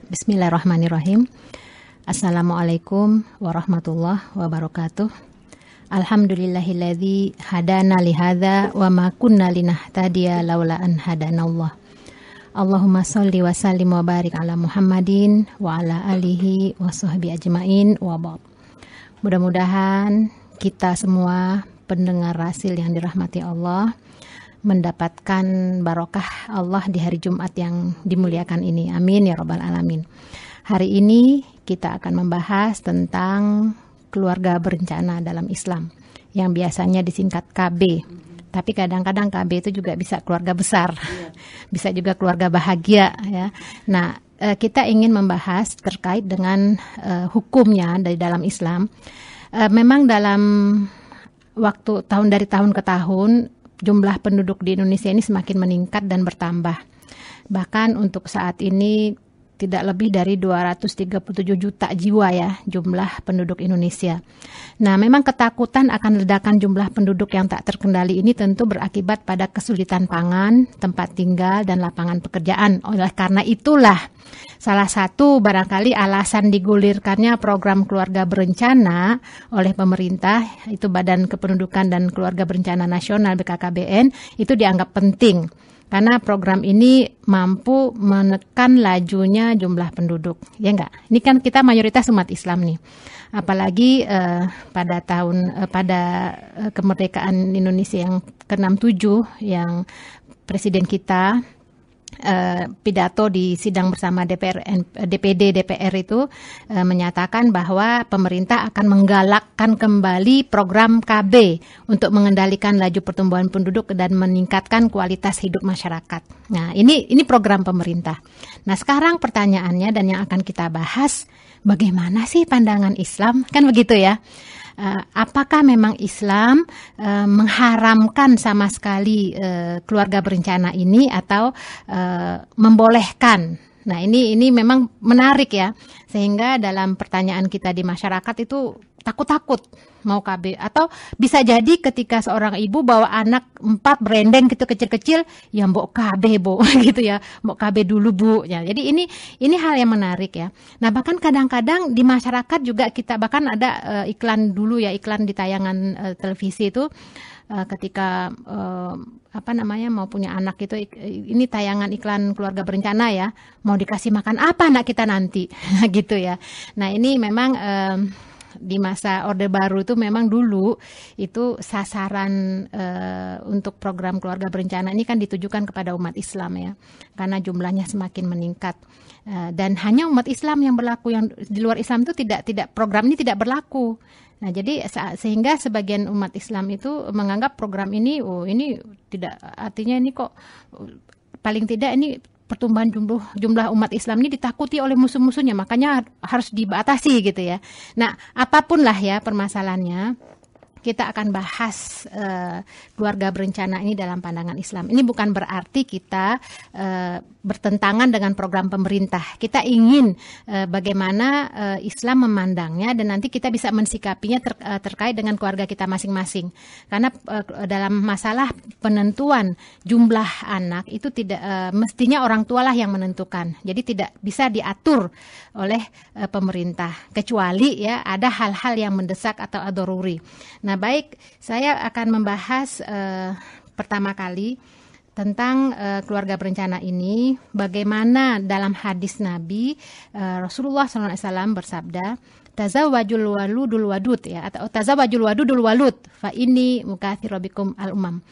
Bismillahirrahmanirrahim. Assalamualaikum warahmatullahi wabarakatuh. Alhamdulillahilladzi hadana lihadza wa ma kunna linahtadiya laula an hadanallah. Allahumma sholli wa sallim wa barik ala Muhammadin wa ala alihi wa sahbihi ajmain wa ba'd. Mudah-mudahan kita semua pendengar Rasil yang dirahmati Allah mendapatkan barokah Allah di hari Jumat yang dimuliakan ini. Amin ya rabbal alamin. Hari ini kita akan membahas tentang keluarga berencana dalam Islam yang biasanya disingkat KB. Tapi kadang-kadang KB itu juga bisa keluarga besar, bisa juga keluarga bahagia ya. Nah, kita ingin membahas terkait dengan hukumnya dari dalam Islam. Memang dalam waktu dari tahun ke tahun jumlah penduduk di Indonesia ini semakin meningkat dan bertambah. Bahkan untuk saat ini tidak lebih dari 237 juta jiwa ya jumlah penduduk Indonesia. Nah, memang ketakutan akan ledakan jumlah penduduk yang tak terkendali ini tentu berakibat pada kesulitan pangan, tempat tinggal, dan lapangan pekerjaan. Oleh karena itulah salah satu barangkali alasan digulirkannya program keluarga berencana oleh pemerintah, itu Badan Kependudukan dan Keluarga Berencana Nasional BKKBN, itu dianggap penting. Karena program ini mampu menekan lajunya jumlah penduduk. Ya enggak? Ini kan kita mayoritas umat Islam nih. Apalagi pada kemerdekaan Indonesia yang ke-67 yang Presiden kita pidato di sidang bersama DPD DPR itu menyatakan bahwa pemerintah akan menggalakkan kembali program KB untuk mengendalikan laju pertumbuhan penduduk dan meningkatkan kualitas hidup masyarakat. Nah, ini program pemerintah. Nah, sekarang pertanyaannya dan yang akan kita bahas, bagaimana sih pandangan Islam? Kan begitu ya. Apakah memang Islam mengharamkan sama sekali keluarga berencana ini atau membolehkan? Nah, ini memang menarik ya, sehingga dalam pertanyaan kita di masyarakat itu takut-takut mau KB, atau bisa jadi ketika seorang ibu bawa anak 4 berendeng gitu kecil-kecil, ya mbok KB bu gitu ya, mbok KB dulu bu ya. Jadi ini hal yang menarik ya. Nah, bahkan kadang-kadang di masyarakat juga kita bahkan ada iklan dulu ya, iklan di tayangan televisi itu ketika mau punya anak itu, ini tayangan iklan keluarga berencana ya, mau dikasih makan apa anak kita nanti gitu ya. Nah, ini memang di masa Orde Baru itu memang dulu itu sasaran untuk program keluarga berencana ini kan ditujukan kepada umat Islam ya, karena jumlahnya semakin meningkat dan hanya umat Islam yang berlaku, yang di luar Islam itu tidak program ini tidak berlaku. Nah, jadi sehingga sebagian umat Islam itu menganggap program ini, ini tidak, artinya ini kok paling tidak ini pertumbuhan jumlah umat Islam ini ditakuti oleh musuh-musuhnya, makanya harus dibatasi gitu ya. Nah, apapun lah ya permasalahannya, kita akan bahas keluarga berencana ini dalam pandangan Islam. Ini bukan berarti kita bertentangan dengan program pemerintah. Kita ingin bagaimana Islam memandangnya dan nanti kita bisa mensikapinya terkait dengan keluarga kita masing-masing. Karena dalam masalah penentuan jumlah anak itu tidak mestinya orang tualah yang menentukan. Jadi tidak bisa diatur oleh pemerintah, kecuali ya ada hal-hal yang mendesak atau ad-daruri. Nah, baik, saya akan membahas pertama kali tentang keluarga berencana ini, bagaimana dalam hadis Nabi Rasulullah SAW bersabda, tazawwajul waludul wadud ya, atau tazawwajul wadudul walud fa inni mukatsiru bikum al umam.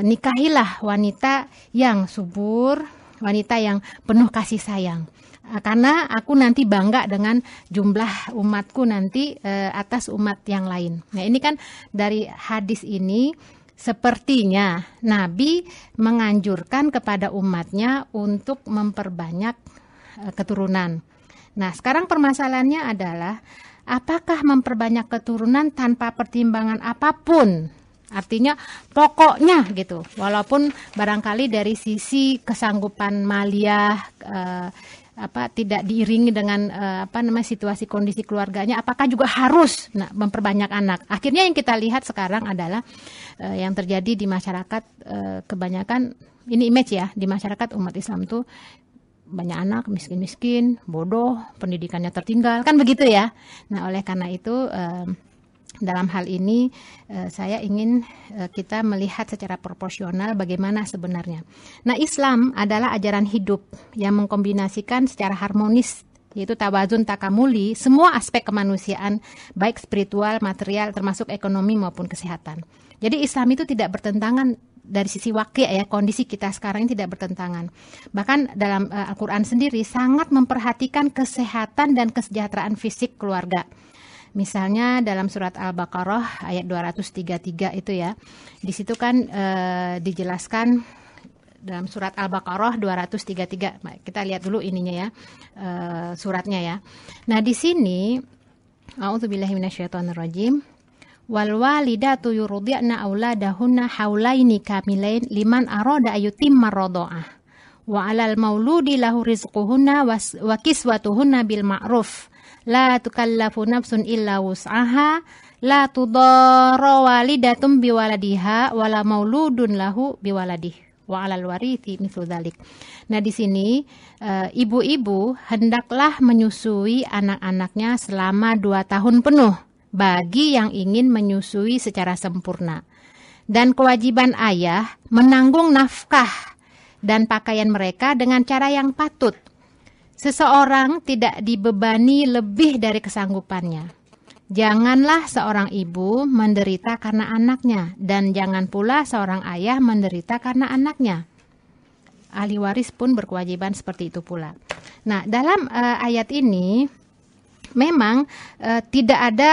Nikahilah wanita yang subur, wanita yang penuh kasih sayang. Karena aku nanti bangga dengan jumlah umatku nanti atas umat yang lain. Nah, ini kan dari hadis ini sepertinya Nabi menganjurkan kepada umatnya untuk memperbanyak keturunan. Nah, sekarang permasalahannya adalah apakah memperbanyak keturunan tanpa pertimbangan apapun? Artinya pokoknya gitu, walaupun barangkali dari sisi kesanggupan maliyah tidak diiringi dengan situasi kondisi keluarganya, apakah juga harus memperbanyak anak. Akhirnya yang kita lihat sekarang adalah yang terjadi di masyarakat, kebanyakan ini image ya, di masyarakat umat Islam tuh banyak anak, miskin-miskin, bodoh, pendidikannya tertinggal, kan begitu ya. Nah, oleh karena itu dalam hal ini saya ingin kita melihat secara proporsional bagaimana sebenarnya. Nah, Islam adalah ajaran hidup yang mengkombinasikan secara harmonis, yaitu tawazun takamuli, semua aspek kemanusiaan, baik spiritual, material, termasuk ekonomi maupun kesehatan. Jadi Islam itu tidak bertentangan dari sisi wakil ya, kondisi kita sekarang ini tidak bertentangan. Bahkan dalam Al-Quran sendiri sangat memperhatikan kesehatan dan kesejahteraan fisik keluarga. Misalnya dalam surat Al-Baqarah ayat 233 itu ya. Di situ kan dijelaskan dalam surat Al-Baqarah 233. Kita lihat dulu ininya ya, suratnya ya. Nah, di sini a'udzubillahi minasyaitonirrajim. Wal walidatu yurdi'na auladahunna haulaini kamilain liman arada ayyutimma radha'ah. Wa 'alal mauludi lahu rizquhunna wa kiswatuhunna bil ma'ruf. La tukallafu nafsun illa wus'aha, la tudarra walidatun biwaladiha wala mauludun lahu biwaladih wa 'alal warithi mithlu dzalik. Nah, di sini ibu-ibu hendaklah menyusui anak-anaknya selama 2 tahun penuh bagi yang ingin menyusui secara sempurna. Dan kewajiban ayah menanggung nafkah dan pakaian mereka dengan cara yang patut. Seseorang tidak dibebani lebih dari kesanggupannya. Janganlah seorang ibu menderita karena anaknya, dan jangan pula seorang ayah menderita karena anaknya. Ahli waris pun berkewajiban seperti itu pula. Nah, dalam ayat ini memang tidak ada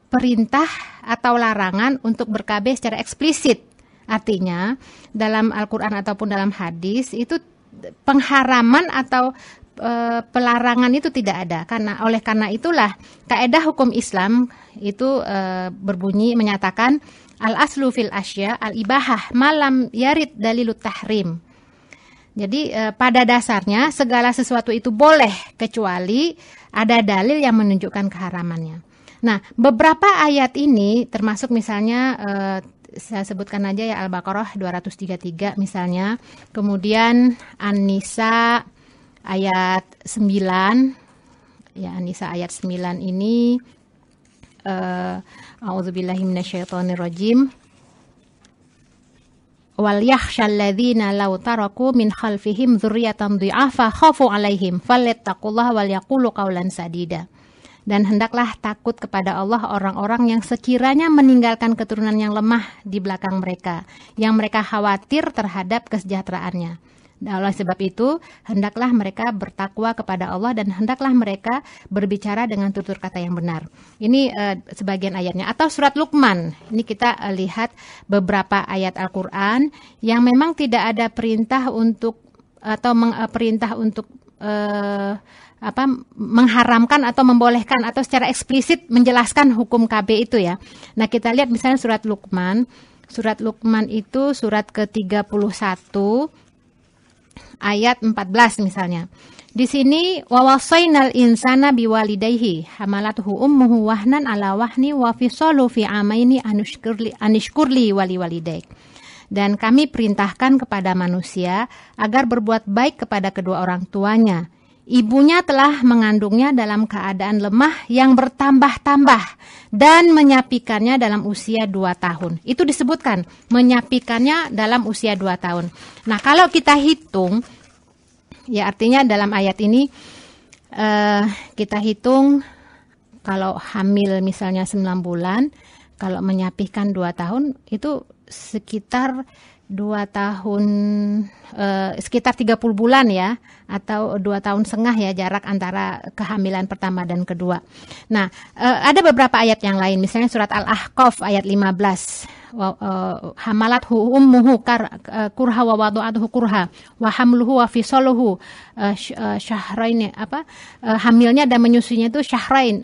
perintah atau larangan untuk ber-KB secara eksplisit. Artinya, dalam Al-Quran ataupun dalam hadis itu pengharaman atau pelarangan itu tidak ada. Oleh karena itulah kaidah hukum Islam itu berbunyi menyatakan al-aslu fil asya al-ibahah malam yarid dalilut tahrim. Jadi pada dasarnya segala sesuatu itu boleh kecuali ada dalil yang menunjukkan keharamannya. Nah, beberapa ayat ini termasuk misalnya saya sebutkan aja ya, Al-Baqarah 233 misalnya, kemudian An-Nisa ayat 9 ya, An-Nisa ayat 9 ini a'udzubillahi minasyaitonirrajim. Wal yakhshal ladzina law taraku min khalfihim dzurriyyatan dhi'afa khafu 'alaihim falyattaqullaha wal yaqulu qawlan sadida. Dan hendaklah takut kepada Allah orang-orang yang sekiranya meninggalkan keturunan yang lemah di belakang mereka, yang mereka khawatir terhadap kesejahteraannya. Dan oleh sebab itu, hendaklah mereka bertakwa kepada Allah dan hendaklah mereka berbicara dengan tutur kata yang benar. Ini sebagian ayatnya. Atau surat Luqman, ini kita lihat beberapa ayat Al-Quran yang memang tidak ada perintah untuk atau perintah untuk mengharamkan atau membolehkan atau secara eksplisit menjelaskan hukum KB itu ya. Nah, kita lihat misalnya surat Luqman. Surat Luqman itu surat ke-31 ayat 14 misalnya. Di sini wa wasainal insana biwalidayhi hamalathu ummuhu wahnan ala wahni wa fisalu fi amaini anishkurli wali walidaik. Dan kami perintahkan kepada manusia agar berbuat baik kepada kedua orang tuanya. Ibunya telah mengandungnya dalam keadaan lemah yang bertambah-tambah dan menyapikannya dalam usia 2 tahun. Itu disebutkan, menyapikannya dalam usia 2 tahun. Nah, kalau kita hitung, ya artinya dalam ayat ini kita hitung kalau hamil misalnya 9 bulan, kalau menyapihkan 2 tahun itu sekitar 2 tahun, sekitar 30 bulan ya, atau 2 tahun setengah ya jarak antara kehamilan pertama dan kedua. Nah, ada beberapa ayat yang lain, misalnya surat Al-Ahqaf ayat 15. Hamalathu ummuhu kurha wa wadu'atuhu kurha wa hamluhu wa fisaluhu syahrain, hamilnya dan menyusuinya itu syahrain,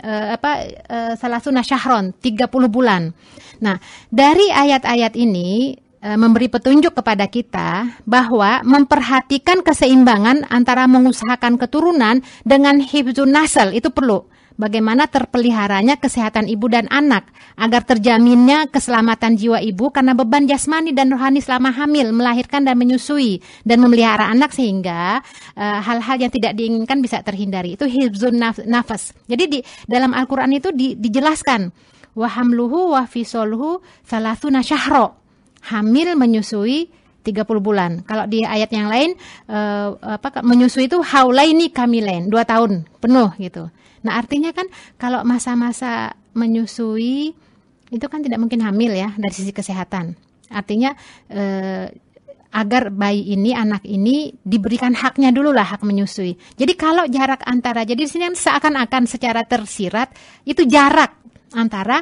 salasuna syahron, 30 bulan. Nah, dari ayat-ayat ini memberi petunjuk kepada kita bahwa memperhatikan keseimbangan antara mengusahakan keturunan dengan hifdzun nasl itu perlu. bagaimana terpeliharanya kesehatan ibu dan anak agar terjaminnya keselamatan jiwa ibu karena beban jasmani dan rohani selama hamil, melahirkan dan menyusui dan memelihara anak sehingga hal-hal yang tidak diinginkan bisa terhindari. Itu hifzun nafas. Jadi di dalam Al-Qur'an itu dijelaskan wa hamluhu wa fisoluhu salasuna syahro. Hamil menyusui 30 bulan. Kalau di ayat yang lain menyusui itu haulaini kamilain, 2 tahun penuh gitu. Nah, artinya kan kalau masa-masa menyusui itu kan tidak mungkin hamil ya dari sisi kesehatan. Artinya agar bayi ini, anak ini diberikan haknya dulu lah, hak menyusui. Jadi kalau jarak antara, jadi di sini seakan-akan secara tersirat itu jarak antara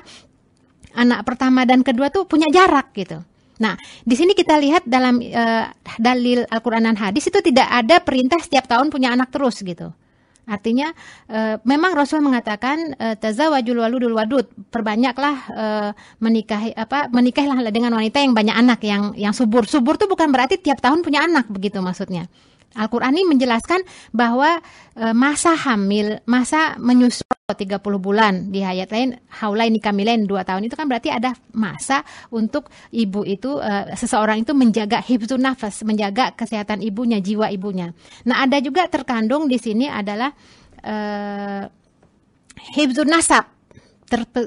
anak pertama dan kedua tuh punya jarak gitu. Nah, di sini kita lihat dalam dalil Al-Quran dan hadis itu tidak ada perintah setiap tahun punya anak terus gitu. Artinya memang Rasul mengatakan tazawwajul waludul wadud, perbanyaklah menikahlah dengan wanita yang banyak anak, yang subur. Subur itu bukan berarti tiap tahun punya anak begitu maksudnya. Al-Quran ini menjelaskan bahwa masa hamil, masa menyusu 30 bulan, di ayat lain haulaini kamilain 2 tahun, itu kan berarti ada masa untuk ibu itu, seseorang itu menjaga hifzun nafas, menjaga kesehatan ibunya, jiwa ibunya. Nah, ada juga terkandung di sini adalah hifzun nasab,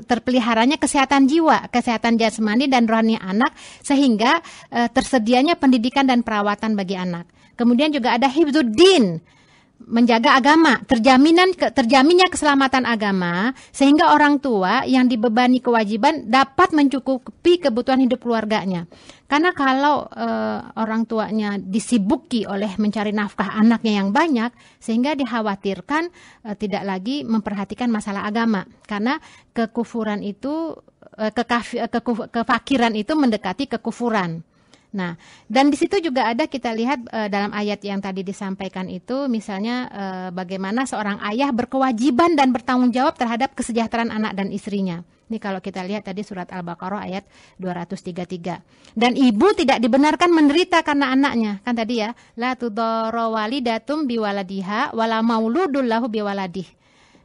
terpeliharanya kesehatan jiwa, kesehatan jasmani dan rohani anak, sehingga tersedianya pendidikan dan perawatan bagi anak. Kemudian juga ada hifzuddin, menjaga agama, terjaminnya keselamatan agama, sehingga orang tua yang dibebani kewajiban dapat mencukupi kebutuhan hidup keluarganya. Karena kalau orang tuanya disibuki oleh mencari nafkah anaknya yang banyak, sehingga dikhawatirkan tidak lagi memperhatikan masalah agama. Karena kekufuran itu, kefakiran itu mendekati kekufuran. Nah, dan di situ juga ada, kita lihat dalam ayat yang tadi disampaikan itu, misalnya bagaimana seorang ayah berkewajiban dan bertanggung jawab terhadap kesejahteraan anak dan istrinya. Ini kalau kita lihat tadi surat Al-Baqarah ayat 233. Dan ibu tidak dibenarkan menderita karena anaknya. Kan tadi ya, la tudara walidatum biwaladiha wala mauludul lahu biwaladih.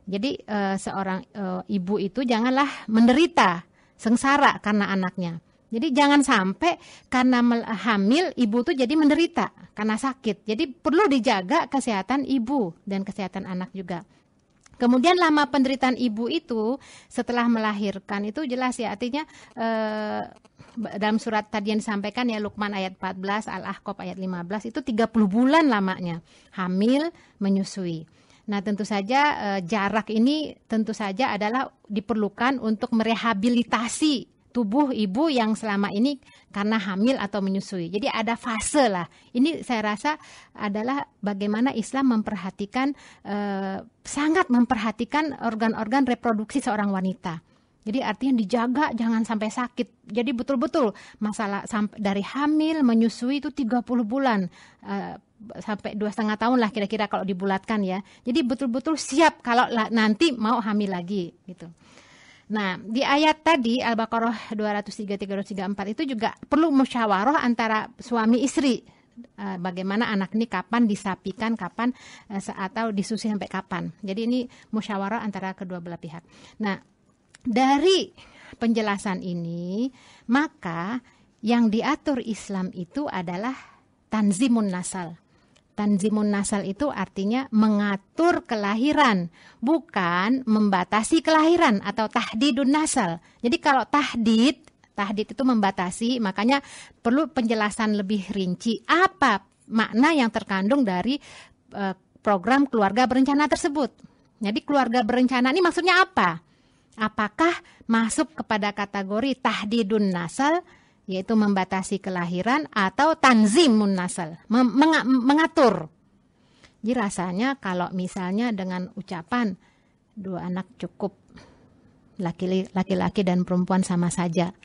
Jadi seorang ibu itu janganlah menderita, sengsara karena anaknya. Jadi jangan sampai karena hamil ibu tuh jadi menderita karena sakit. Jadi perlu dijaga kesehatan ibu dan kesehatan anak juga. Kemudian lama penderitaan ibu itu setelah melahirkan itu jelas ya, artinya dalam surat tadi yang disampaikan ya, Luqman ayat 14, Al-Ahqaf ayat 15 itu 30 bulan lamanya hamil menyusui. Nah, tentu saja jarak ini tentu saja adalah diperlukan untuk merehabilitasi tubuh ibu yang selama ini karena hamil atau menyusui. Jadi ada fase lah. Ini saya rasa adalah bagaimana Islam memperhatikan, sangat memperhatikan organ-organ reproduksi seorang wanita. Jadi artinya dijaga jangan sampai sakit. Jadi betul-betul masalah dari hamil menyusui itu 30 bulan. Sampai 2,5 tahun lah kira-kira kalau dibulatkan ya. Jadi betul-betul siap kalau nanti mau hamil lagi gitu. Nah, di ayat tadi Al-Baqarah 233-234 itu juga perlu musyawarah antara suami istri. Bagaimana anak ini kapan disapikan, kapan atau disusui sampai kapan. Jadi ini musyawarah antara kedua belah pihak. Nah, dari penjelasan ini, maka yang diatur Islam itu adalah tanzimun nasal. Tanzimun nasal itu artinya mengatur kelahiran, bukan membatasi kelahiran atau tahdidun nasal. Jadi kalau tahdid itu membatasi, makanya perlu penjelasan lebih rinci apa makna yang terkandung dari program keluarga berencana tersebut. Jadi keluarga berencana ini maksudnya apa? Apakah masuk kepada kategori tahdidun nasal, yaitu membatasi kelahiran, atau tanzimun nasal, mengatur. Jadi rasanya kalau misalnya dengan ucapan 2 anak cukup, laki-laki dan perempuan sama saja,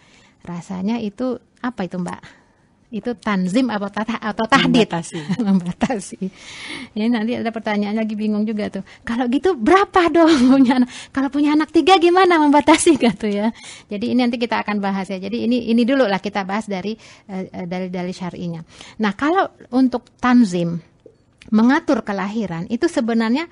rasanya itu apa itu Mbak? Itu tanzim atau tahdid? Membatasi. Ini nanti ada pertanyaan lagi, bingung juga tuh. Kalau gitu berapa dong punya anak? Kalau punya anak 3 gimana membatasi gitu ya? Jadi ini nanti kita akan bahas ya. Jadi ini dulu lah kita bahas dari syar'inya. Nah, kalau untuk tanzim mengatur kelahiran itu sebenarnya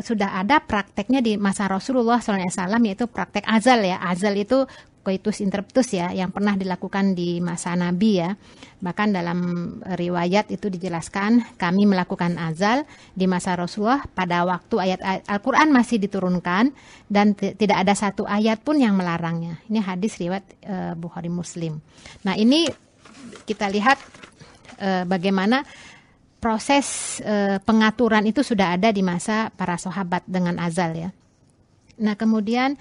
sudah ada prakteknya di masa Rasulullah SAW, yaitu praktek azal ya. Azal itu coitus interruptus ya, yang pernah dilakukan di masa Nabi ya. Bahkan dalam riwayat itu dijelaskan, kami melakukan azal di masa Rasulullah pada waktu ayat Al-Quran masih diturunkan dan tidak ada satu ayat pun yang melarangnya. Ini hadis riwayat Bukhari Muslim. Nah ini kita lihat bagaimana proses pengaturan itu sudah ada di masa para sahabat dengan azal ya. Nah kemudian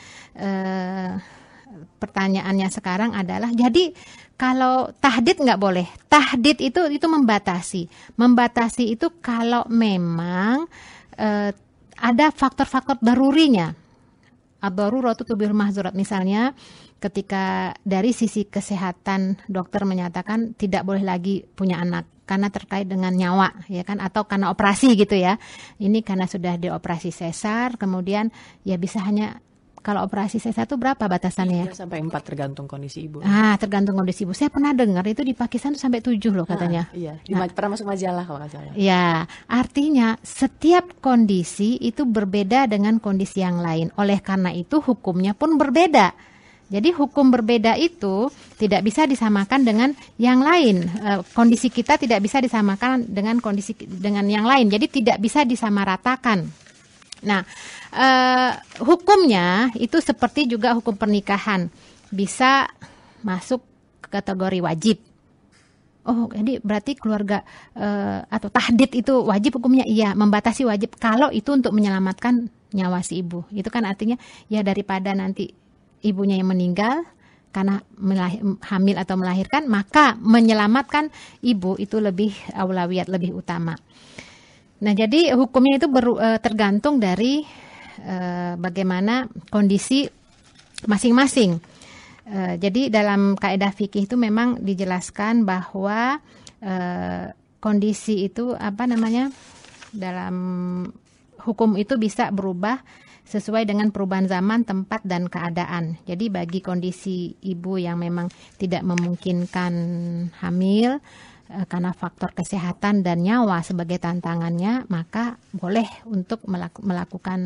pertanyaannya sekarang adalah, jadi kalau tahdid nggak boleh. Tahdid itu membatasi itu kalau memang ada faktor-faktor darurinya. Ad-daruratu tubihul mahzurat, misalnya ketika dari sisi kesehatan dokter menyatakan tidak boleh lagi punya anak karena terkait dengan nyawa ya kan, atau karena operasi gitu ya. Ini karena sudah dioperasi sesar, kemudian ya bisa hanya, kalau operasi sesar itu berapa batasannya? 3 sampai 4 tergantung kondisi ibu. Tergantung kondisi ibu. Saya pernah dengar itu di Pakistan itu sampai 7 loh katanya. Iya, pernah masuk majalah kalau nggak salah. Ya, artinya setiap kondisi itu berbeda dengan kondisi yang lain. Oleh karena itu hukumnya pun berbeda. Jadi hukum berbeda itu tidak bisa disamakan dengan yang lain. Kondisi kita tidak bisa disamakan dengan kondisi dengan yang lain. Jadi tidak bisa disamaratakan. Nah, hukumnya itu seperti juga hukum pernikahan, bisa masuk ke kategori wajib. Oh, jadi berarti keluarga atau tahdid itu wajib hukumnya? Iya, membatasi wajib kalau itu untuk menyelamatkan nyawa si ibu. Itu kan artinya ya daripada nanti ibunya yang meninggal karena hamil atau melahirkan, maka menyelamatkan ibu itu lebih aulawiyat, lebih utama. Nah, jadi hukumnya itu tergantung dari bagaimana kondisi masing-masing. Jadi dalam kaidah fikih itu memang dijelaskan bahwa kondisi itu dalam hukum itu bisa berubah sesuai dengan perubahan zaman, tempat, dan keadaan. Jadi bagi kondisi ibu yang memang tidak memungkinkan hamil karena faktor kesehatan dan nyawa sebagai tantangannya, maka boleh untuk melakukan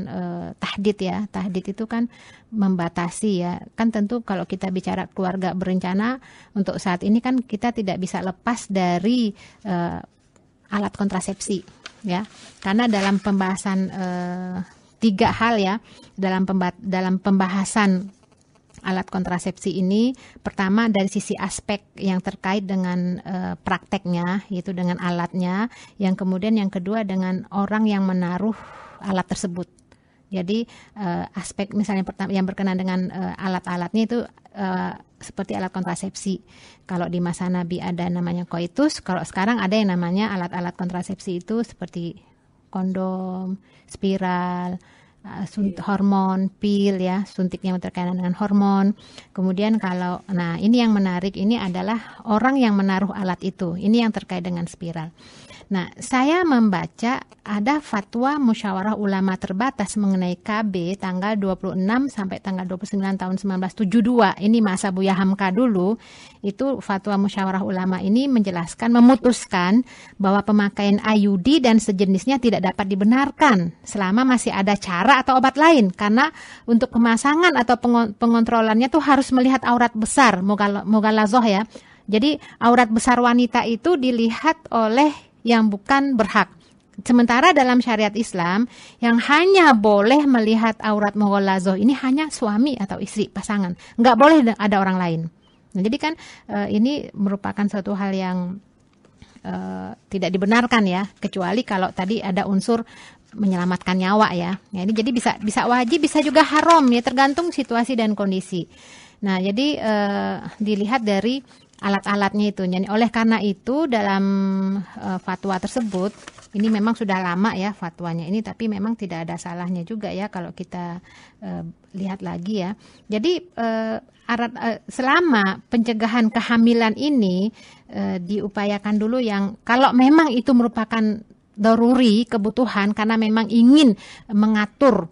tahdid ya. Tahdid itu kan membatasi ya. Kan tentu kalau kita bicara keluarga berencana untuk saat ini kan kita tidak bisa lepas dari alat kontrasepsi ya. Karena dalam pembahasan 3 hal ya, dalam pembahasan alat kontrasepsi ini, pertama dari sisi aspek yang terkait dengan prakteknya, yaitu dengan alatnya. Yang kemudian yang kedua dengan orang yang menaruh alat tersebut. Jadi aspek misalnya pertama yang berkenaan dengan alat-alatnya itu seperti alat kontrasepsi. Kalau di masa Nabi ada namanya coitus, kalau sekarang ada yang namanya alat-alat kontrasepsi itu seperti kondom, spiral, hormon, pil ya, suntik yang berkaitan dengan hormon. Kemudian ini yang menarik ini adalah orang yang menaruh alat itu. Ini yang terkait dengan spiral. Nah, saya membaca ada fatwa musyawarah ulama terbatas mengenai KB tanggal 26 sampai tanggal 29 tahun 1972. Ini masa Buya Hamka dulu. Itu fatwa musyawarah ulama ini memutuskan bahwa pemakaian IUD dan sejenisnya tidak dapat dibenarkan selama masih ada cara atau obat lain. Karena untuk pemasangan atau pengontrolannya tuh harus melihat aurat besar, mughalazoh ya. Jadi aurat besar wanita itu dilihat oleh yang bukan berhak. Sementara dalam syariat Islam yang hanya boleh melihat aurat mughalazoh ini hanya suami atau istri, pasangan. Nggak boleh ada orang lain. Nah, jadi kan ini merupakan suatu hal yang tidak dibenarkan ya, kecuali kalau tadi ada unsur menyelamatkan nyawa ya. Nah, ini jadi bisa wajib, bisa juga haram ya, tergantung situasi dan kondisi. Nah, jadi dilihat dari alat-alatnya itu. Jadi oleh karena itu dalam fatwa tersebut, ini memang sudah lama ya fatwanya ini, tapi memang tidak ada salahnya juga ya kalau kita lihat lagi ya. Jadi selama pencegahan kehamilan ini diupayakan dulu yang kalau memang itu merupakan daruri, kebutuhan, karena memang ingin mengatur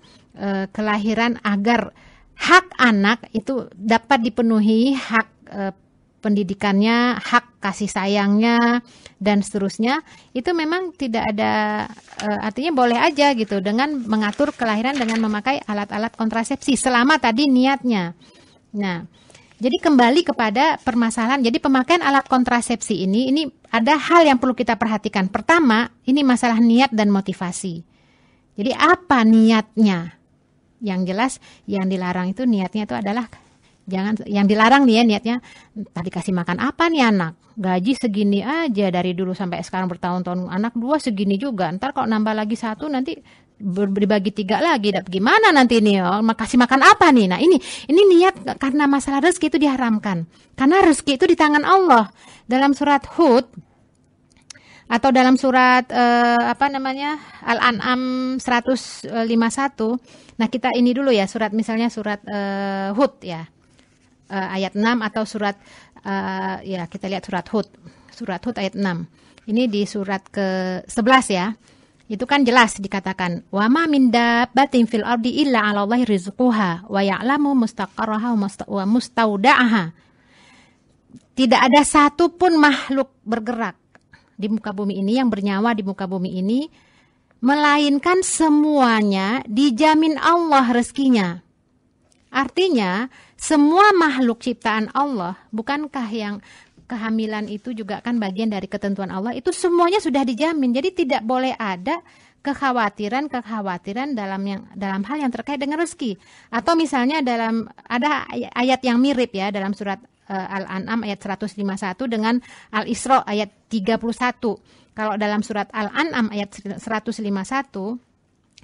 kelahiran agar hak anak itu dapat dipenuhi, hak pendidikannya, hak kasih sayangnya, dan seterusnya, itu memang tidak ada, artinya boleh aja gitu dengan mengatur kelahiran dengan memakai alat-alat kontrasepsi selama tadi niatnya. Nah, jadi kembali kepada permasalahan. Jadi pemakaian alat kontrasepsi ini ada hal yang perlu kita perhatikan. Pertama, ini masalah niat dan motivasi. Jadi apa niatnya? Yang jelas yang dilarang itu niatnya itu adalah jangan, yang dilarang nih ya niatnya tadi kasih makan apa nih anak, gaji segini aja dari dulu sampai sekarang bertahun-tahun, anak 2 segini juga, ntar kalau nambah lagi 1 nanti dibagi 3 lagi, gimana nanti ini kasih makan apa nih. Nah ini niat karena masalah rezeki itu diharamkan, karena rezeki itu di tangan Allah. Dalam surat Hud atau dalam surat Al-An'am 151. Nah kita ini dulu ya, surat misalnya surat Hud ya, ayat 6 atau surat ya kita lihat surat Hud ayat 6. Ini di surat ke-11 ya. Itu kan jelas dikatakan wa ma min dabbatin fil ardi illa 'ala Allahi rizquha wa ya'lamu mustaqarraha wa mustaudaha. Tidak ada satu pun makhluk bergerak di muka bumi ini, yang bernyawa di muka bumi ini, melainkan semuanya dijamin Allah rezekinya. Artinya semua makhluk ciptaan Allah, bukankah yang kehamilan itu juga kan bagian dari ketentuan Allah, itu semuanya sudah dijamin. Jadi tidak boleh ada kekhawatiran dalam hal yang terkait dengan rezeki. Atau misalnya ada ayat yang mirip ya dalam surat Al-An'am ayat 151 dengan Al-Isra ayat 31. Kalau dalam surat Al-An'am ayat 151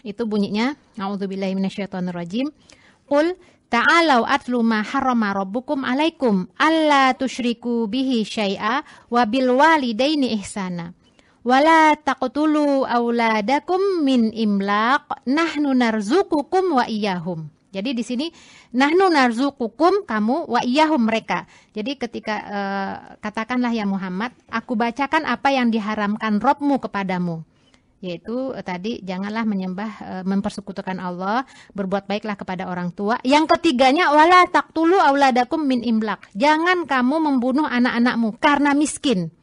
itu bunyinya a'udzubillahi minasyaitonirrajim. Qul ta'alau atlu ma harrama rabbukum alaikum alla tusyriku bihi syai'a wa bil walidaini ihsana wala taqtulu auladakum min imlaq nahnu narzuqukum wa iyyahum. Jadi di sini nahnu narzuqukum, kamu, wa iyyahum, mereka. Jadi ketika katakanlah ya Muhammad, aku bacakan apa yang diharamkan Robmu kepadamu. Yaitu tadi janganlah menyembah, mempersekutukan Allah, berbuat baiklah kepada orang tua. Yang ketiganya wala taqtulu auladakum min imlaq. Jangan kamu membunuh anak-anakmu karena miskin.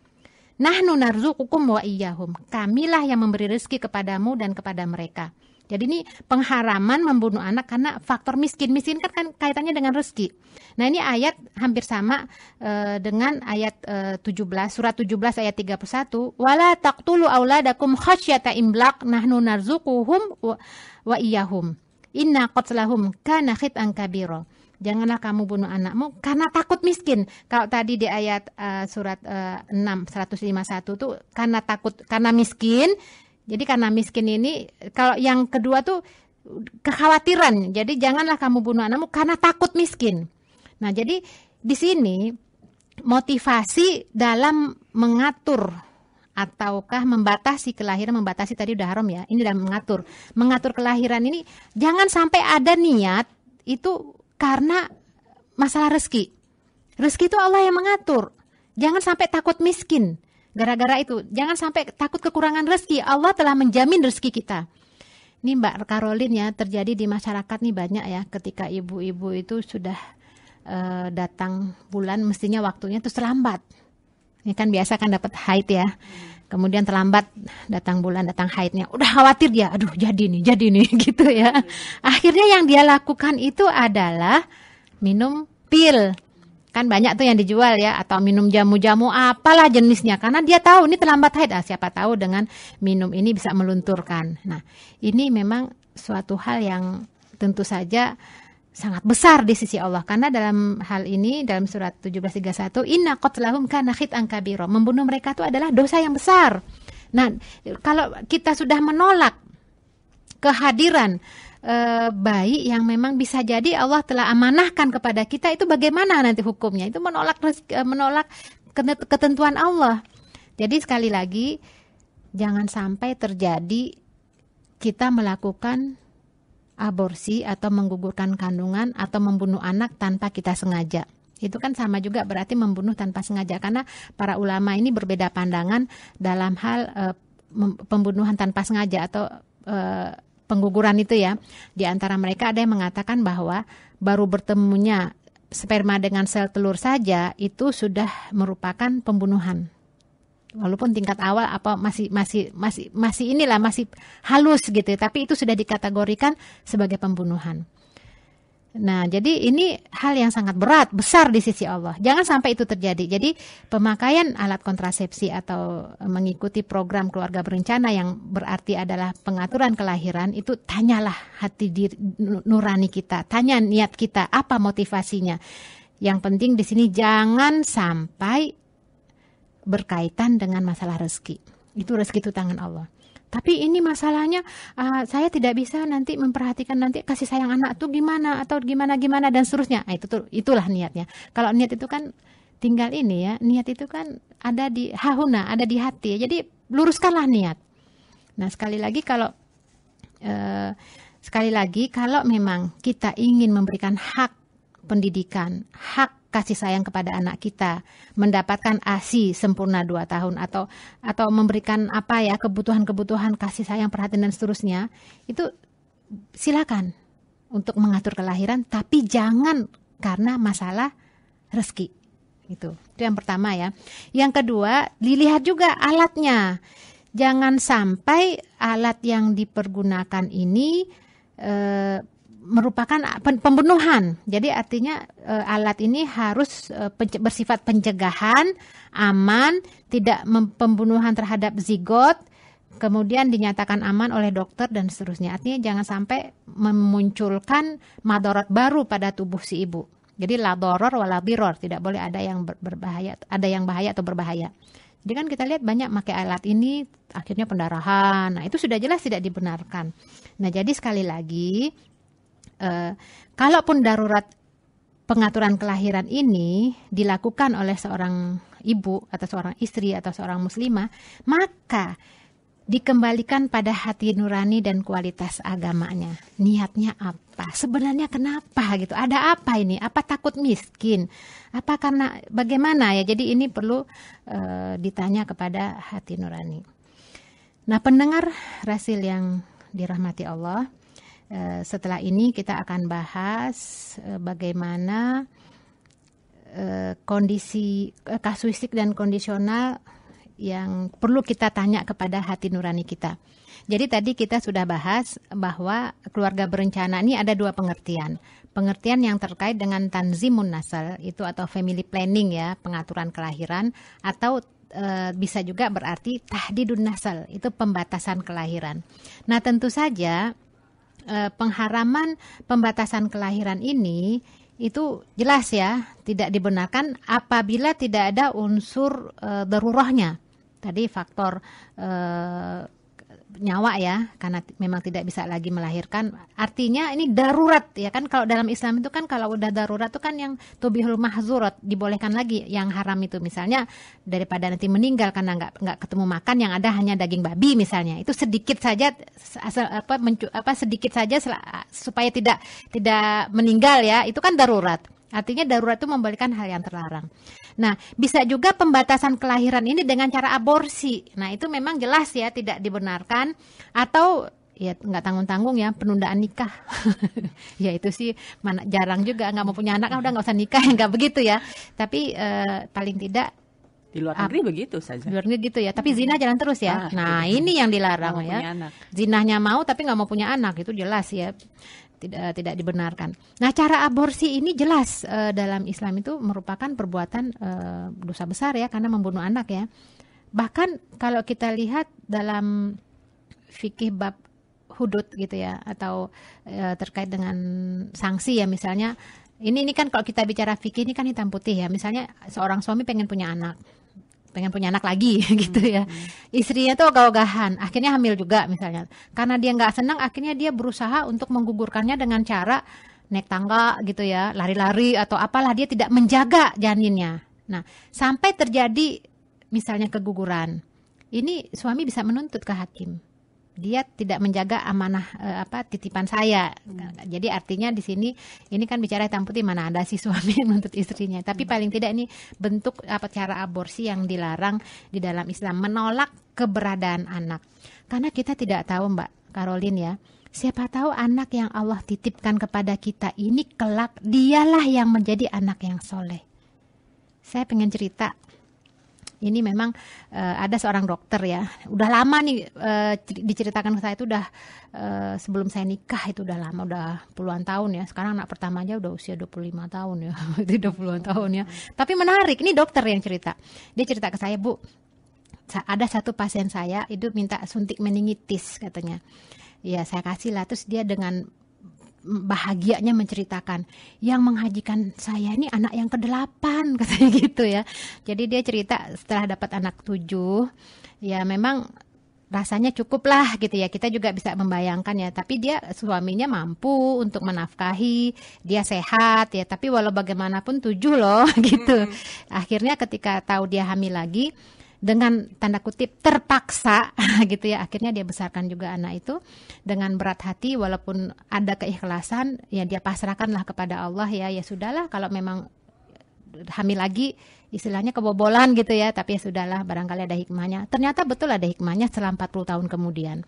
Nahnu narzuqukum wa iyyahum. Kamilah yang memberi rezeki kepadamu dan kepada mereka. Jadi ini pengharaman membunuh anak karena faktor miskin. Miskin kan kaitannya dengan rezeki. Nah ini ayat hampir sama dengan ayat 17, surat 17 ayat 31. Wala taqtulu auladakum khasyata imlaq nahnu narzuquhum wa iyyahum. Inna qatlahum kana khit'an kabira. Janganlah kamu bunuh anakmu karena takut miskin. Kalau tadi di ayat surat 6 151 tuh karena miskin. Jadi karena miskin ini, kalau yang kedua tuh kekhawatiran. Jadi janganlah kamu bunuh anakmu karena takut miskin. Nah, jadi di sini motivasi dalam mengatur ataukah membatasi kelahiran, membatasi tadi udah haram ya. Ini dalam mengatur kelahiran ini jangan sampai ada niat itu karena masalah rezeki. Rezeki itu Allah yang mengatur. Jangan sampai takut miskin. Gara-gara itu, jangan sampai takut kekurangan rezeki. Allah telah menjamin rezeki kita. Ini Mbak Karolin ya, terjadi di masyarakat nih banyak ya, ketika ibu-ibu itu sudah datang bulan, mestinya waktunya terus terlambat. Ini kan biasa kan dapat haid ya. Kemudian terlambat datang bulan, datang haidnya. Udah khawatir dia, aduh jadi nih gitu ya. Akhirnya yang dia lakukan itu adalah minum pil. Kan banyak tuh yang dijual ya, atau minum jamu-jamu apalah jenisnya, karena dia tahu ini terlambat haid. Siapa tahu dengan minum ini bisa melunturkan. Nah, ini memang suatu hal yang tentu saja sangat besar di sisi Allah, karena dalam hal ini dalam surat 17:31 inna qatlahum kana khit'an kabira, membunuh mereka itu adalah dosa yang besar. Nah, kalau kita sudah menolak kehadiran bayi yang memang bisa jadi Allah telah amanahkan kepada kita, itu bagaimana nanti hukumnya? Itu menolak ketentuan Allah. Jadi sekali lagi jangan sampai terjadi kita melakukan aborsi atau menggugurkan kandungan atau membunuh anak tanpa kita sengaja. Itu kan sama juga berarti membunuh tanpa sengaja, karena para ulama ini berbeda pandangan dalam hal pembunuhan tanpa sengaja atau pengguguran itu ya. Di antara mereka ada yang mengatakan bahwa baru bertemunya sperma dengan sel telur saja itu sudah merupakan pembunuhan. Walaupun tingkat awal apa masih inilah masih halus gitu ya, tapi itu sudah dikategorikan sebagai pembunuhan. Nah, jadi ini hal yang sangat besar di sisi Allah. Jangan sampai itu terjadi. Jadi pemakaian alat kontrasepsi atau mengikuti program keluarga berencana yang berarti adalah pengaturan kelahiran, itu tanyalah hati diri nurani kita, tanya niat kita, apa motivasinya. Yang penting di sini jangan sampai berkaitan dengan masalah rezeki. Itu rezeki itu tangan Allah. Tapi ini masalahnya saya tidak bisa nanti memperhatikan nanti kasih sayang anak tuh gimana atau gimana dan seterusnya. Nah, itulah niatnya. Kalau niat itu kan tinggal ini ya, niat itu kan ada di hahuna, ada di hati. Jadi luruskanlah niat. Nah, sekali lagi kalau memang kita ingin memberikan hak pendidikan, hak kasih sayang kepada anak kita, mendapatkan ASI sempurna 2 tahun atau memberikan apa ya kebutuhan kasih sayang, perhatian dan seterusnya, itu silakan untuk mengatur kelahiran, tapi jangan karena masalah rezeki. Itu yang pertama ya. Yang kedua, dilihat juga alatnya. Jangan sampai alat yang dipergunakan ini merupakan pembunuhan. Jadi artinya alat ini harus bersifat pencegahan, aman, tidak pembunuhan terhadap zigot, kemudian dinyatakan aman oleh dokter dan seterusnya. Artinya jangan sampai memunculkan madarat baru pada tubuh si ibu. Jadi la doror wala diror, tidak boleh ada yang berbahaya, ada yang bahaya atau berbahaya. Jadi kan kita lihat banyak pakai alat ini akhirnya pendarahan. Nah, itu sudah jelas tidak dibenarkan. Nah, jadi sekali lagi kalaupun darurat pengaturan kelahiran ini dilakukan oleh seorang ibu atau seorang istri atau seorang muslimah, maka dikembalikan pada hati nurani dan kualitas agamanya. Niatnya apa? Sebenarnya kenapa gitu? Ada apa ini? Apa takut miskin? Apa karena bagaimana ya? Jadi ini perlu ditanya kepada hati nurani. Nah, pendengar Rasil yang dirahmati Allah, setelah ini kita akan bahas bagaimana kondisi kasuistik dan kondisional yang perlu kita tanya kepada hati nurani kita. Jadi tadi kita sudah bahas bahwa keluarga berencana ini ada 2 pengertian. Pengertian yang terkait dengan tanzimun nasal itu atau family planning ya, pengaturan kelahiran, atau bisa juga berarti tahdidun nasal, itu pembatasan kelahiran. Nah, tentu saja pengharaman pembatasan kelahiran ini itu jelas ya tidak dibenarkan apabila tidak ada unsur darurahnya. Tadi faktor nyawa ya, karena memang tidak bisa lagi melahirkan. Artinya ini darurat ya kan, kalau dalam Islam itu kan kalau udah darurat itu kan yang tubihul mahzurat, dibolehkan lagi. Yang haram itu misalnya daripada nanti meninggal karena nggak ketemu makan, yang ada hanya daging babi misalnya. Itu sedikit saja sedikit saja supaya tidak meninggal ya. Itu kan darurat. Artinya darurat itu memberikan hal yang terlarang. Nah, bisa juga pembatasan kelahiran ini dengan cara aborsi. Nah, itu memang jelas ya tidak dibenarkan. Atau ya nggak tanggung-tanggung ya penundaan nikah. Ya itu sih jarang juga, nggak mau punya anak udah nggak usah nikah, nggak begitu ya. Tapi paling tidak di luar negeri begitu saja. Di luar negeri gitu ya. Tapi zina jalan terus ya. Nah, ini yang dilarang ya. Zinahnya mau tapi nggak mau punya anak, itu jelas ya. Tidak dibenarkan. Nah, cara aborsi ini jelas dalam Islam itu merupakan perbuatan dosa besar ya, karena membunuh anak ya. Bahkan kalau kita lihat dalam fikih bab hudud gitu ya, atau terkait dengan sanksi ya, misalnya ini kan kalau kita bicara fikih ini kan hitam putih ya. Misalnya seorang suami pengen punya anak lagi gitu ya. Istrinya tuh ogah-ogahan, akhirnya hamil juga misalnya. Karena dia nggak senang, akhirnya dia berusaha untuk menggugurkannya dengan cara naik tangga gitu ya, lari-lari atau apalah, dia tidak menjaga janinnya. Nah, sampai terjadi misalnya keguguran. Ini suami bisa menuntut ke hakim. Dia tidak menjaga amanah titipan saya. Jadi artinya di sini ini kan bicara hitam putih, mana ada si suami menuntut istrinya. Tapi paling tidak ini bentuk cara aborsi yang dilarang di dalam Islam, menolak keberadaan anak. Karena kita tidak tahu Mbak Caroline ya, Siapa tahu anak yang Allah titipkan kepada kita ini kelak dialah yang menjadi anak yang soleh. Saya pengen cerita. Ini memang ada seorang dokter ya, udah lama nih diceritakan ke saya itu udah sebelum saya nikah, itu udah lama, udah puluhan tahun ya. Sekarang anak pertama aja udah usia 25 tahun ya, itu udah puluhan tahun ya. Tapi menarik, ini dokter yang cerita. Dia cerita ke saya, Bu, ada satu pasien saya itu minta suntik meningitis katanya. Ya saya kasih lah, terus dia dengan bahagianya menceritakan, yang menghajikan saya ini anak yang ke-8 katanya gitu ya. Jadi dia cerita setelah dapat anak 7, ya memang rasanya cukup lah gitu ya. Kita juga bisa membayangkan ya, tapi dia suaminya mampu untuk menafkahi, dia sehat ya, tapi walau bagaimanapun 7 loh gitu. Akhirnya ketika tahu dia hamil lagi, dengan tanda kutip terpaksa gitu ya, akhirnya dia besarkan juga anak itu dengan berat hati, walaupun ada keikhlasan ya dia pasrahkanlah kepada Allah ya. Ya sudahlah, kalau memang hamil lagi istilahnya kebobolan gitu ya, tapi ya sudahlah, barangkali ada hikmahnya. Ternyata betul ada hikmahnya setelah 40 tahun kemudian.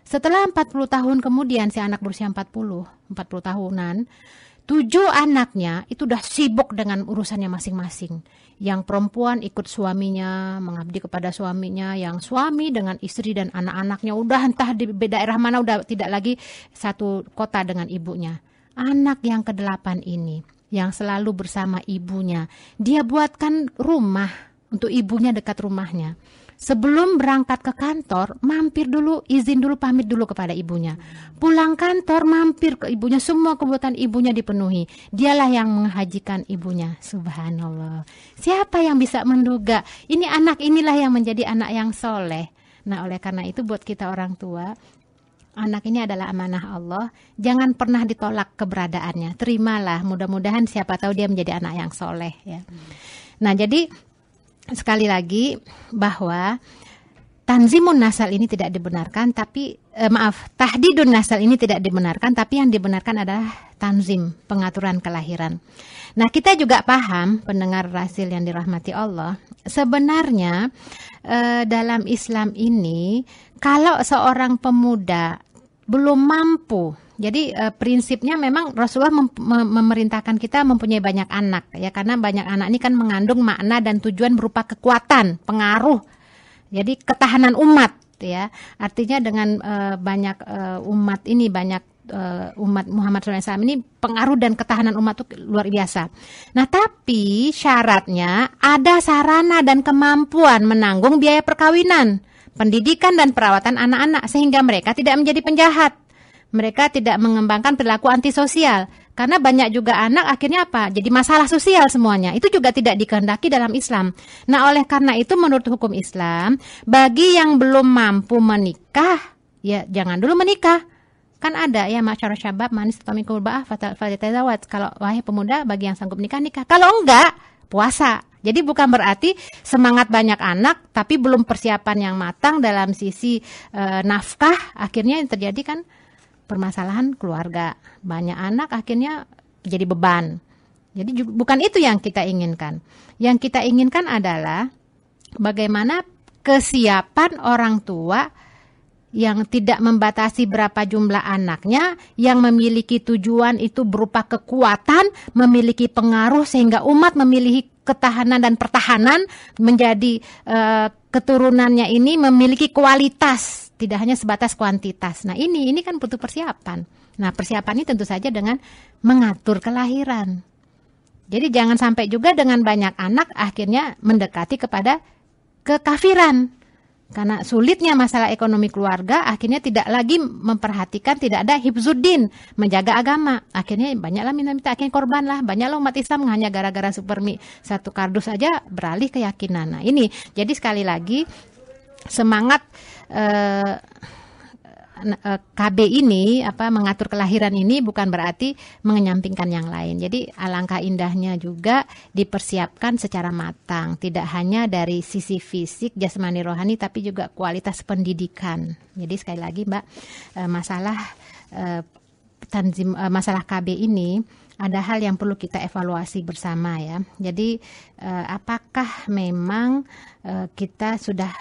Setelah 40 tahun kemudian si anak berusia 40 tahunan, 7 anaknya itu udah sibuk dengan urusannya masing-masing. Yang perempuan ikut suaminya, mengabdi kepada suaminya. Yang suami dengan istri dan anak-anaknya udah entah di daerah mana, udah tidak lagi satu kota dengan ibunya. Anak yang ke-8 ini, yang selalu bersama ibunya, dia buatkan rumah untuk ibunya dekat rumahnya. Sebelum berangkat ke kantor, mampir dulu, izin dulu, pamit dulu kepada ibunya. Pulang kantor, mampir ke ibunya, semua kebutuhan ibunya dipenuhi. Dialah yang menghajikan ibunya. Subhanallah. Siapa yang bisa menduga? Ini anak inilah yang menjadi anak yang soleh. Nah, oleh karena itu buat kita orang tua, anak ini adalah amanah Allah. Jangan pernah ditolak keberadaannya. Terimalah, mudah-mudahan siapa tahu dia menjadi anak yang soleh ya. Nah, jadi sekali lagi bahwa tanzimun nasal ini tidak dibenarkan, tapi tahdidun nasal ini tidak dibenarkan, tapi yang dibenarkan adalah tanzim, pengaturan kelahiran. Nah, kita juga paham, pendengar Rasil yang dirahmati Allah, sebenarnya dalam Islam ini kalau seorang pemuda belum mampu, jadi prinsipnya memang Rasulullah memerintahkan kita mempunyai banyak anak ya, karena banyak anak ini kan mengandung makna dan tujuan berupa kekuatan, pengaruh. Jadi ketahanan umat ya. Artinya dengan banyak umat ini, banyak umat Muhammad SAW ini, pengaruh dan ketahanan umat itu luar biasa. Nah, tapi syaratnya ada sarana dan kemampuan menanggung biaya perkawinan, pendidikan dan perawatan anak-anak sehingga mereka tidak menjadi penjahat. Mereka tidak mengembangkan perilaku antisosial. Karena banyak juga anak akhirnya apa? Jadi masalah sosial semuanya. Itu juga tidak dikehendaki dalam Islam. Nah, oleh karena itu menurut hukum Islam, bagi yang belum mampu menikah, ya jangan dulu menikah. Kan ada ya, masyarakat syabab manis atau mikul ba'ah falyatazawwaj. Kalau wahai pemuda, bagi yang sanggup nikah, nikah. Kalau enggak, puasa. Jadi bukan berarti semangat banyak anak tapi belum persiapan yang matang dalam sisi nafkah, akhirnya yang terjadi kan permasalahan keluarga. Banyak anak akhirnya jadi beban. Jadi bukan itu yang kita inginkan. Yang kita inginkan adalah bagaimana kesiapan orang tua yang tidak membatasi berapa jumlah anaknya, yang memiliki tujuan itu berupa kekuatan, memiliki pengaruh sehingga umat memiliki ketahanan dan pertahanan, menjadi keturunannya ini memiliki kualitas, tidak hanya sebatas kuantitas. Nah, ini kan butuh persiapan. Nah, persiapan ini tentu saja dengan mengatur kelahiran. Jadi jangan sampai juga dengan banyak anak akhirnya mendekati kepada kekafiran. Karena sulitnya masalah ekonomi keluarga, akhirnya tidak lagi memperhatikan, tidak ada hifzuddin, menjaga agama. Akhirnya banyaklah minta-minta, akhirnya korban lah. Banyaklah umat Islam hanya gara-gara supermi satu kardus saja beralih keyakinan. Nah, ini jadi sekali lagi semangat KB ini, mengatur kelahiran ini bukan berarti mengenyampingkan yang lain. Jadi alangkah indahnya juga dipersiapkan secara matang, tidak hanya dari sisi fisik, jasmani, rohani, tapi juga kualitas pendidikan. Jadi sekali lagi Mbak, masalah KB ini ada hal yang perlu kita evaluasi bersama ya. Jadi apakah memang kita sudah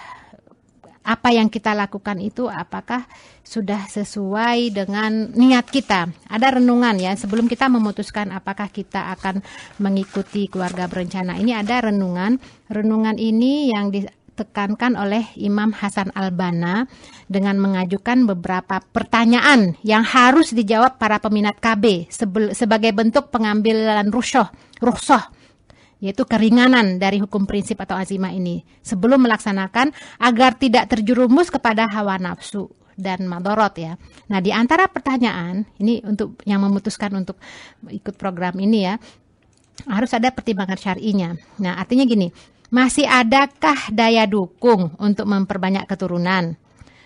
apa yang kita lakukan itu apakah sudah sesuai dengan niat kita. Ada renungan ya, sebelum kita memutuskan apakah kita akan mengikuti keluarga berencana. Ini ada renungan. Renungan ini yang ditekankan oleh Imam Hasan Al-Banna dengan mengajukan beberapa pertanyaan yang harus dijawab para peminat KB sebagai bentuk pengambilan rukhsah, yaitu keringanan dari hukum prinsip atau azimah ini sebelum melaksanakan agar tidak terjerumus kepada hawa nafsu dan madorot ya. Nah, di antara pertanyaan ini untuk yang memutuskan untuk ikut program ini ya, harus ada pertimbangan syar'inya. Nah, artinya gini, masih adakah daya dukung untuk memperbanyak keturunan?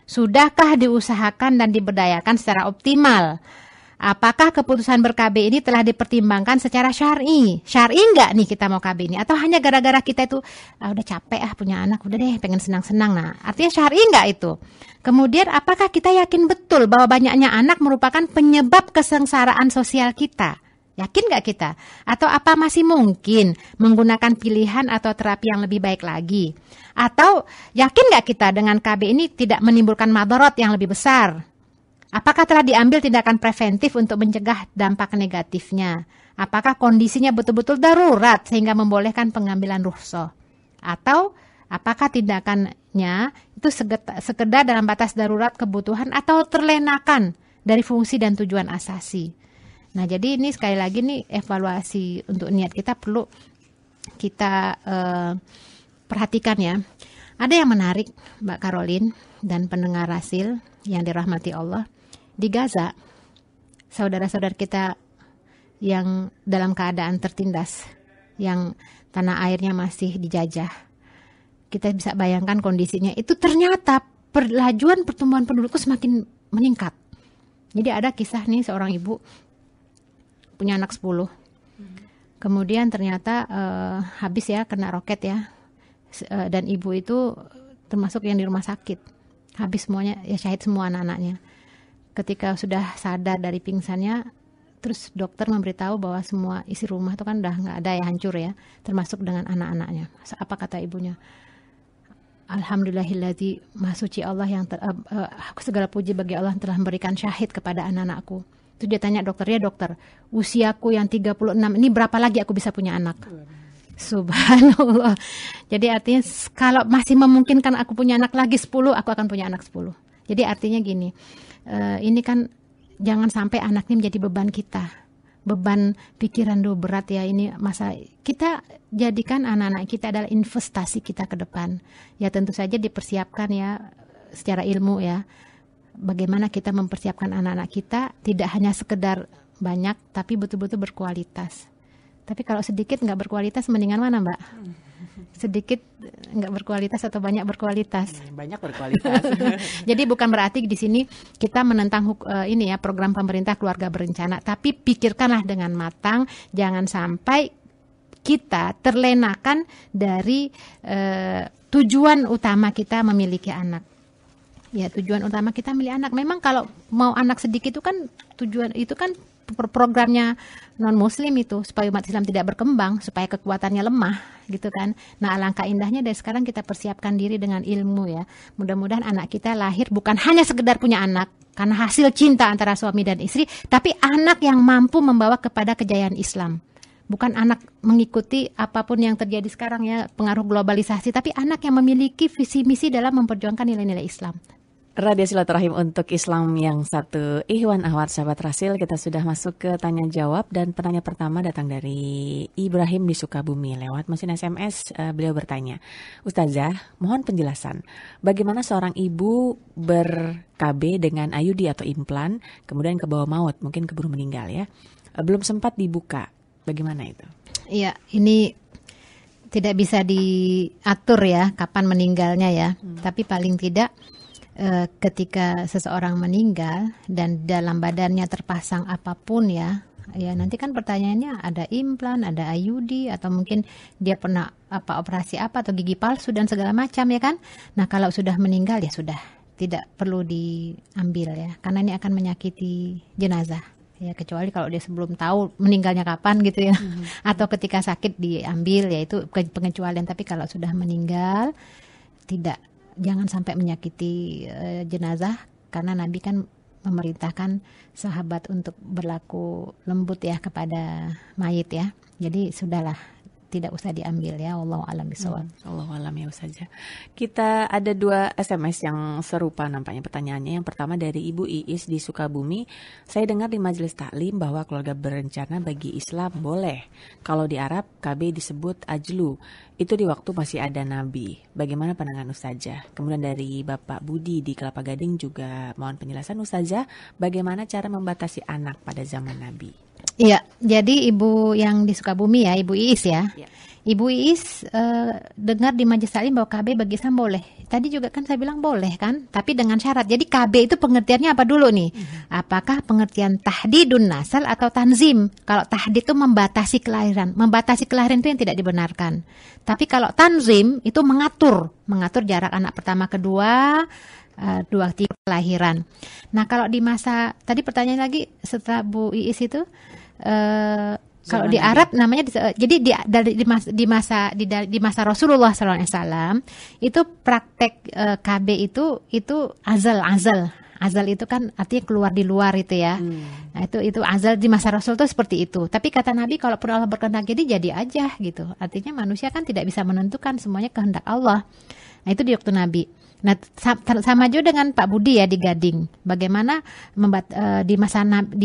Sudahkah diusahakan dan diberdayakan secara optimal? Apakah keputusan ber-KB ini telah dipertimbangkan secara syar'i? Syar'i enggak nih kita mau KB ini? Atau hanya gara-gara kita itu udah capek punya anak, udah deh pengen senang-senang. Nah, artinya syar'i enggak itu? Kemudian apakah kita yakin betul bahwa banyaknya anak merupakan penyebab kesengsaraan sosial kita? Yakin nggak kita? Atau apa masih mungkin menggunakan pilihan atau terapi yang lebih baik lagi? Atau yakin nggak kita dengan KB ini tidak menimbulkan madorot yang lebih besar? Apakah telah diambil tindakan preventif untuk mencegah dampak negatifnya? Apakah kondisinya betul-betul darurat sehingga membolehkan pengambilan rukhsah? Atau apakah tindakannya itu sekedar dalam batas darurat kebutuhan atau terlenakan dari fungsi dan tujuan asasi? Nah, jadi ini sekali lagi nih evaluasi untuk niat kita perlu kita perhatikan ya. Ada yang menarik Mbak Caroline dan pendengar Rasil yang dirahmati Allah. Di Gaza, saudara-saudara kita yang dalam keadaan tertindas, yang tanah airnya masih dijajah, kita bisa bayangkan kondisinya. Itu ternyata lajuan pertumbuhan penduduk semakin meningkat. Jadi ada kisah nih seorang ibu punya anak 10. Kemudian ternyata habis ya kena roket ya. Dan ibu itu termasuk yang di rumah sakit. Habis semuanya, ya syahid semua anak-anaknya. Ketika sudah sadar dari pingsannya, terus dokter memberitahu bahwa semua isi rumah itu kan udah nggak ada ya, hancur ya, termasuk dengan anak-anaknya. Apa kata ibunya? Alhamdulillahilladzi, maha suci Allah yang segala puji bagi Allah yang telah memberikan syahid kepada anak-anakku. Itu dia tanya dokter, ya dokter, usiaku yang 36 ini berapa lagi aku bisa punya anak? Subhanallah. Jadi artinya kalau masih memungkinkan aku punya anak lagi 10, aku akan punya anak 10. Jadi artinya gini, ini kan jangan sampai anak ini menjadi beban kita, beban pikiran berat ya. Ini masa kita jadikan anak-anak kita adalah investasi kita ke depan. Ya tentu saja dipersiapkan ya secara ilmu ya. Bagaimana kita mempersiapkan anak-anak kita tidak hanya sekedar banyak tapi betul-betul berkualitas. Tapi kalau sedikit nggak berkualitas, mendingan mana Mbak? Sedikit nggak berkualitas atau banyak berkualitas? Banyak berkualitas. Jadi bukan berarti di sini kita menentang ini ya program pemerintah keluarga berencana, tapi pikirkanlah dengan matang, jangan sampai kita terlenakan dari tujuan utama kita memiliki anak. Ya, tujuan utama kita milih anak. Memang kalau mau anak sedikit itu kan tujuan itu kan programnya non-muslim itu supaya umat Islam tidak berkembang, supaya kekuatannya lemah gitu kan. Nah, alangkah indahnya dari sekarang kita persiapkan diri dengan ilmu ya. Mudah-mudahan anak kita lahir bukan hanya sekedar punya anak karena hasil cinta antara suami dan istri, tapi anak yang mampu membawa kepada kejayaan Islam. Bukan anak mengikuti apapun yang terjadi sekarang ya, pengaruh globalisasi, tapi anak yang memiliki visi misi dalam memperjuangkan nilai-nilai Islam. Radio Silaturahim untuk Islam yang satu. Ihwan Ahwat, sahabat Rasil, kita sudah masuk ke tanya jawab dan penanya pertama datang dari Ibrahim di Sukabumi lewat mesin SMS. Beliau bertanya, Ustazah, mohon penjelasan bagaimana seorang ibu ber-KB dengan IUD atau implan kemudian ke bawah maut, mungkin keburu meninggal ya, belum sempat dibuka, bagaimana itu? Iya, ini tidak bisa diatur ya kapan meninggalnya ya, tapi paling tidak ketika seseorang meninggal dan dalam badannya terpasang apapun ya nanti kan pertanyaannya ada implan, ada IUD atau mungkin dia pernah operasi apa atau gigi palsu dan segala macam ya kan. Nah, kalau sudah meninggal ya sudah tidak perlu diambil ya, karena ini akan menyakiti jenazah ya, kecuali kalau dia sebelum tahu meninggalnya kapan gitu ya atau ketika sakit diambil ya, itu pengecualian. Tapi kalau sudah meninggal tidak jangan sampai menyakiti jenazah, karena Nabi kan memerintahkan sahabat untuk berlaku lembut ya kepada mayit ya. Jadi sudahlah, tidak usah diambil ya. Wallahu a'lam bishawab. Allahu alam ya saja. Kita ada 2 SMS yang serupa nampaknya pertanyaannya. Yang pertama dari Ibu Iis di Sukabumi. Saya dengar di majelis taklim bahwa keluarga berencana bagi Islam boleh. Kalau di Arab KB disebut ajlu. Itu di waktu masih ada Nabi. Bagaimana pandangan Ustazah? Kemudian dari Bapak Budi di Kelapa Gading juga mohon penjelasan Ustazah, bagaimana cara membatasi anak pada zaman Nabi? Iya, jadi ibu yang di Sukabumi ya, Ibu Iis ya. Ya. Ibu Iis dengar di majelis taklim bahwa KB bagi Islam boleh. Tadi juga kan saya bilang boleh kan, tapi dengan syarat. Jadi KB itu pengertiannya apa dulu nih? Apakah pengertian tahdidun nasal atau tanzim? Kalau tahdid itu membatasi kelahiran. Membatasi kelahiran itu yang tidak dibenarkan. Tapi kalau tanzim itu mengatur jarak anak pertama kedua, 2-3 kelahiran. Nah, kalau di masa tadi pertanyaan lagi setelah Bu Iis itu kalau di Arab namanya jadi di masa Rasulullah SAW itu praktek KB itu azal itu kan artinya keluar di luar itu ya. Nah, itu azal di masa Rasul itu seperti itu. Tapi kata Nabi kalau pun Allah berkehendak jadi aja gitu. Artinya manusia kan tidak bisa menentukan, semuanya kehendak Allah. Nah, itu di waktu Nabi. Nah, sama juga dengan Pak Budi ya di Gading. Bagaimana di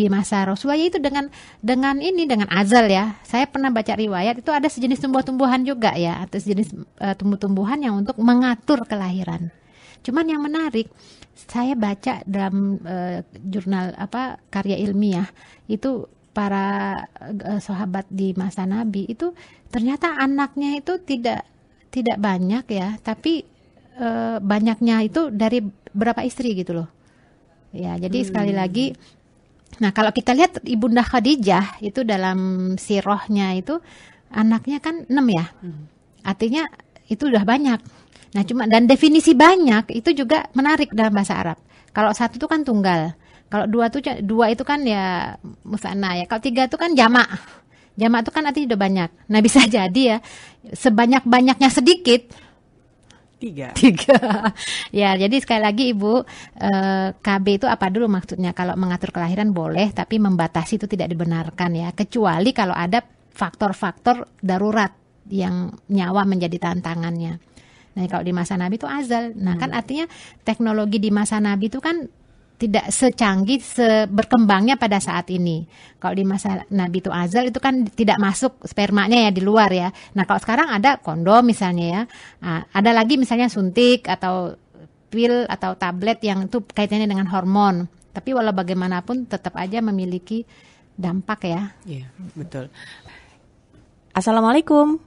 masa Rasulullah itu dengan azal ya. Saya pernah baca riwayat itu ada sejenis tumbuh-tumbuhan juga ya, atau sejenis tumbuh-tumbuhan yang untuk mengatur kelahiran. Cuman yang menarik, saya baca dalam jurnal karya ilmiah itu para sahabat di masa Nabi itu ternyata anaknya itu tidak banyak ya, tapi banyaknya itu dari berapa istri gitu loh. Ya, jadi sekali lagi, nah kalau kita lihat Ibunda Khadijah itu dalam sirahnya itu anaknya kan 6 ya. Artinya itu udah banyak. Nah, dan definisi banyak itu juga menarik dalam bahasa Arab. Kalau 1 itu kan tunggal. Kalau 2 itu kan ya musanna ya. Kalau 3 itu kan jamak. Jamak itu kan artinya udah banyak. Nah, bisa jadi ya sebanyak-banyaknya sedikit 3. Ya, jadi sekali lagi Ibu, KB itu apa dulu maksudnya? Kalau mengatur kelahiran boleh, tapi membatasi itu tidak dibenarkan ya. Kecuali kalau ada faktor-faktor darurat yang nyawa menjadi tantangannya. Nah, kalau di masa Nabi itu azal. Nah, kan artinya teknologi di masa Nabi itu kan tidak secanggih berkembangnya pada saat ini. Kalau di masa Nabi itu azal itu kan tidak masuk spermanya ya di luar ya. Nah, kalau sekarang ada kondom misalnya ya. Nah, ada lagi misalnya suntik atau pil atau tablet yang itu kaitannya dengan hormon. Tapi walau bagaimanapun tetap aja memiliki dampak ya. Iya, betul. Assalamualaikum.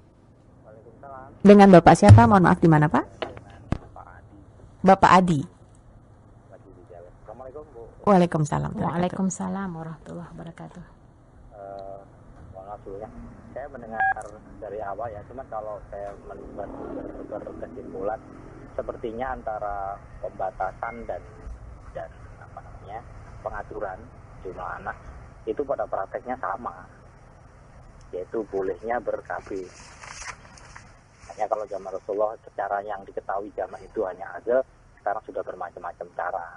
Dengan Bapak siapa? Mohon maaf, di mana Pak? Bapak Adi. Waalaikumsalam. Waalaikumsalam warahmatullahi wabarakatuh. Mohon maaf dulu ya. Saya mendengar dari awal ya, cuma kalau saya berkesimpulan sepertinya antara pembatasan dan pengaturan jumlah anak itu pada prakteknya sama, yaitu bolehnya ber-KB. Hanya kalau zaman Rasulullah secara yang diketahui zaman itu hanya azal, sekarang sudah bermacam-macam cara.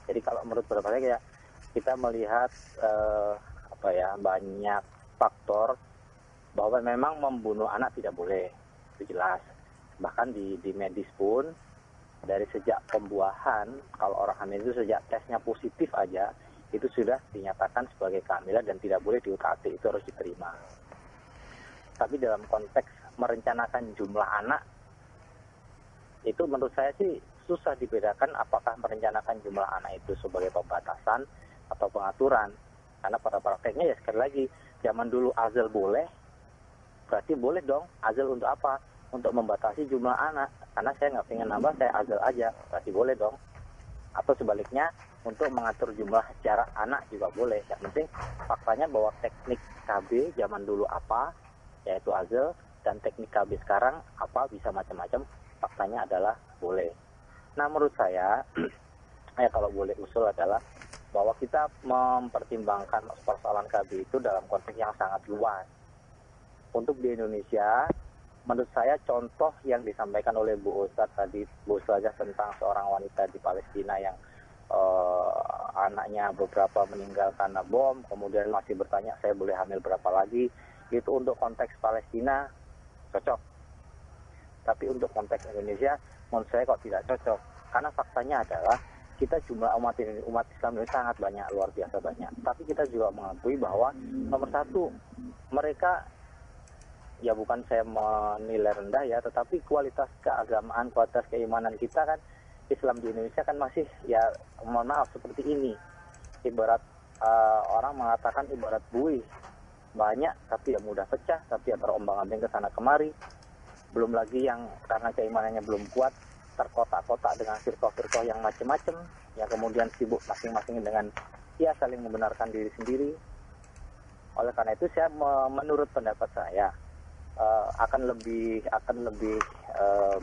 Jadi kalau menurut pendapat saya kita melihat banyak faktor bahwa memang membunuh anak tidak boleh, itu jelas. Bahkan di medis pun dari sejak pembuahan, kalau orang hamil itu sejak tesnya positif aja itu sudah dinyatakan sebagai kehamilan dan tidak boleh di-UKT, itu harus diterima. Tapi dalam konteks merencanakan jumlah anak itu menurut saya sih susah dibedakan apakah merencanakan jumlah anak itu sebagai pembatasan atau pengaturan. Karena pada prakteknya ya sekali lagi, zaman dulu azal boleh, berarti boleh dong azal untuk apa? Untuk membatasi jumlah anak. Karena saya nggak pengen nambah, saya azal aja, berarti boleh dong. Atau sebaliknya, untuk mengatur jumlah jarak anak juga boleh. Yang penting faktanya bahwa teknik KB zaman dulu apa, yaitu azal, dan teknik KB sekarang apa, bisa macam-macam, faktanya adalah boleh. Nah, menurut saya, kalau boleh usul adalah bahwa kita mempertimbangkan persoalan KB itu dalam konteks yang sangat luas. Untuk di Indonesia, menurut saya contoh yang disampaikan oleh Bu Ustadz tadi, Bu Ustazah, tentang seorang wanita di Palestina yang anaknya beberapa meninggal karena bom, kemudian masih bertanya saya boleh hamil berapa lagi, itu untuk konteks Palestina cocok. Tapi untuk konteks Indonesia menurut saya kok tidak cocok, karena faktanya adalah kita jumlah umat Islam ini sangat banyak, luar biasa banyak. Tapi kita juga mengakui bahwa nomor satu, mereka, ya bukan saya menilai rendah ya, tetapi kualitas keagamaan, kualitas keimanan kita kan, Islam di Indonesia kan masih, ya mohon maaf, seperti ini. Ibarat orang mengatakan ibarat buih, banyak tapi ya mudah pecah, tapi ya terombang-ambing ke sana kemari. Belum lagi yang karena keimanannya belum kuat, terkotak-kotak dengan firqah-firqah yang macam-macam, yang kemudian sibuk masing-masing dengan ya saling membenarkan diri sendiri. Oleh karena itu saya menurut pendapat saya akan lebih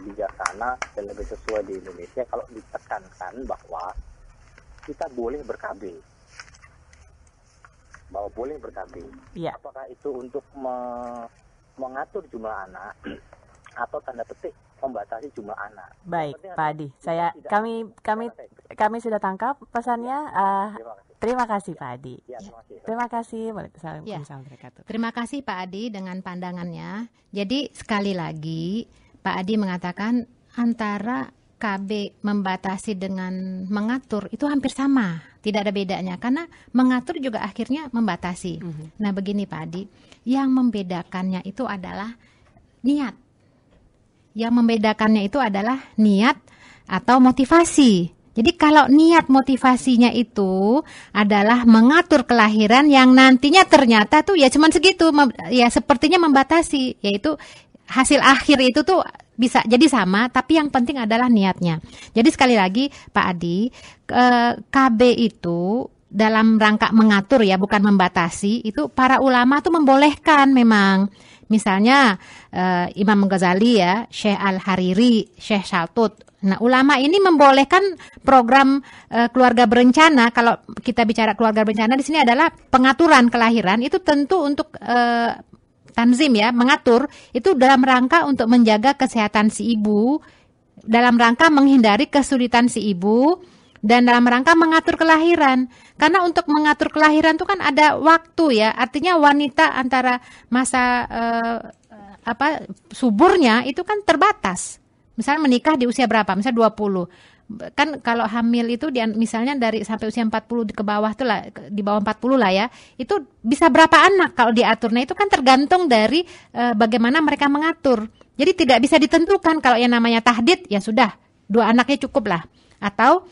bijaksana dan lebih sesuai di Indonesia kalau ditekankan bahwa kita boleh ber-KB, bahwa boleh ber-KB. Ya. Apakah itu untuk mengatur jumlah anak atau tanda petik membatasi jumlah anak. Baik, Pak Adi. Kami sudah tangkap pesannya. Terima kasih, Pak Adi. Ya, terima kasih. Waalaikumsalam Ya. warahmatullahi wabarakatuh. Terima kasih Pak Adi dengan pandangannya. Jadi sekali lagi Pak Adi mengatakan antara KB membatasi dengan mengatur itu hampir sama, tidak ada bedanya karena mengatur juga akhirnya membatasi. Nah begini Pak Adi, yang membedakannya itu adalah niat. Yang membedakannya itu adalah niat atau motivasi. Jadi kalau niat motivasinya itu adalah mengatur kelahiran yang nantinya ternyata tuh ya cuman segitu, ya sepertinya membatasi, yaitu hasil akhir itu tuh bisa jadi sama, tapi yang penting adalah niatnya. Jadi sekali lagi Pak Adi, KB itu dalam rangka mengatur ya, bukan membatasi, itu para ulama tuh membolehkan memang. Misalnya Imam Ghazali ya, Syekh Al-Hariri, Syekh Shaltut. Nah, ulama ini membolehkan program keluarga berencana. Kalau kita bicara keluarga berencana di sini adalah pengaturan kelahiran, itu tentu untuk tanzim ya, mengatur itu dalam rangka untuk menjaga kesehatan si ibu, dalam rangka menghindari kesulitan si ibu, dan dalam rangka mengatur kelahiran. Karena untuk mengatur kelahiran itu kan ada waktu ya, artinya wanita antara masa suburnya itu kan terbatas. Misalnya menikah di usia berapa? Misalnya 20. Kan kalau hamil itu misalnya dari sampai usia 40 ke bawah tuh lah, di bawah 40 lah ya. Itu bisa berapa anak kalau diatur. Nah, itu kan tergantung dari bagaimana mereka mengatur. Jadi tidak bisa ditentukan kalau yang namanya tahdid ya sudah 2 anaknya cukup lah, atau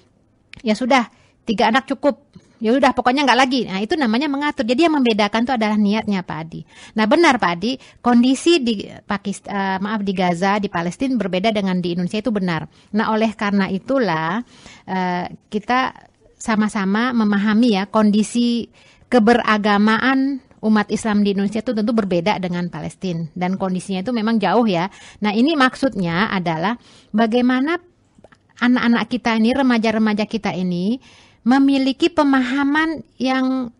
ya sudah 3 anak cukup. Ya udah pokoknya nggak lagi. Nah itu namanya mengatur. Jadi yang membedakan itu adalah niatnya Pak Adi. Nah benar Pak Adi, kondisi di di Gaza, di Palestina berbeda dengan di Indonesia, itu benar. Nah oleh karena itulah kita sama-sama memahami ya kondisi keberagamaan umat Islam di Indonesia itu tentu berbeda dengan Palestina, dan kondisinya itu memang jauh ya. Nah ini maksudnya adalah bagaimana anak-anak kita ini, remaja-remaja kita ini memiliki pemahaman yang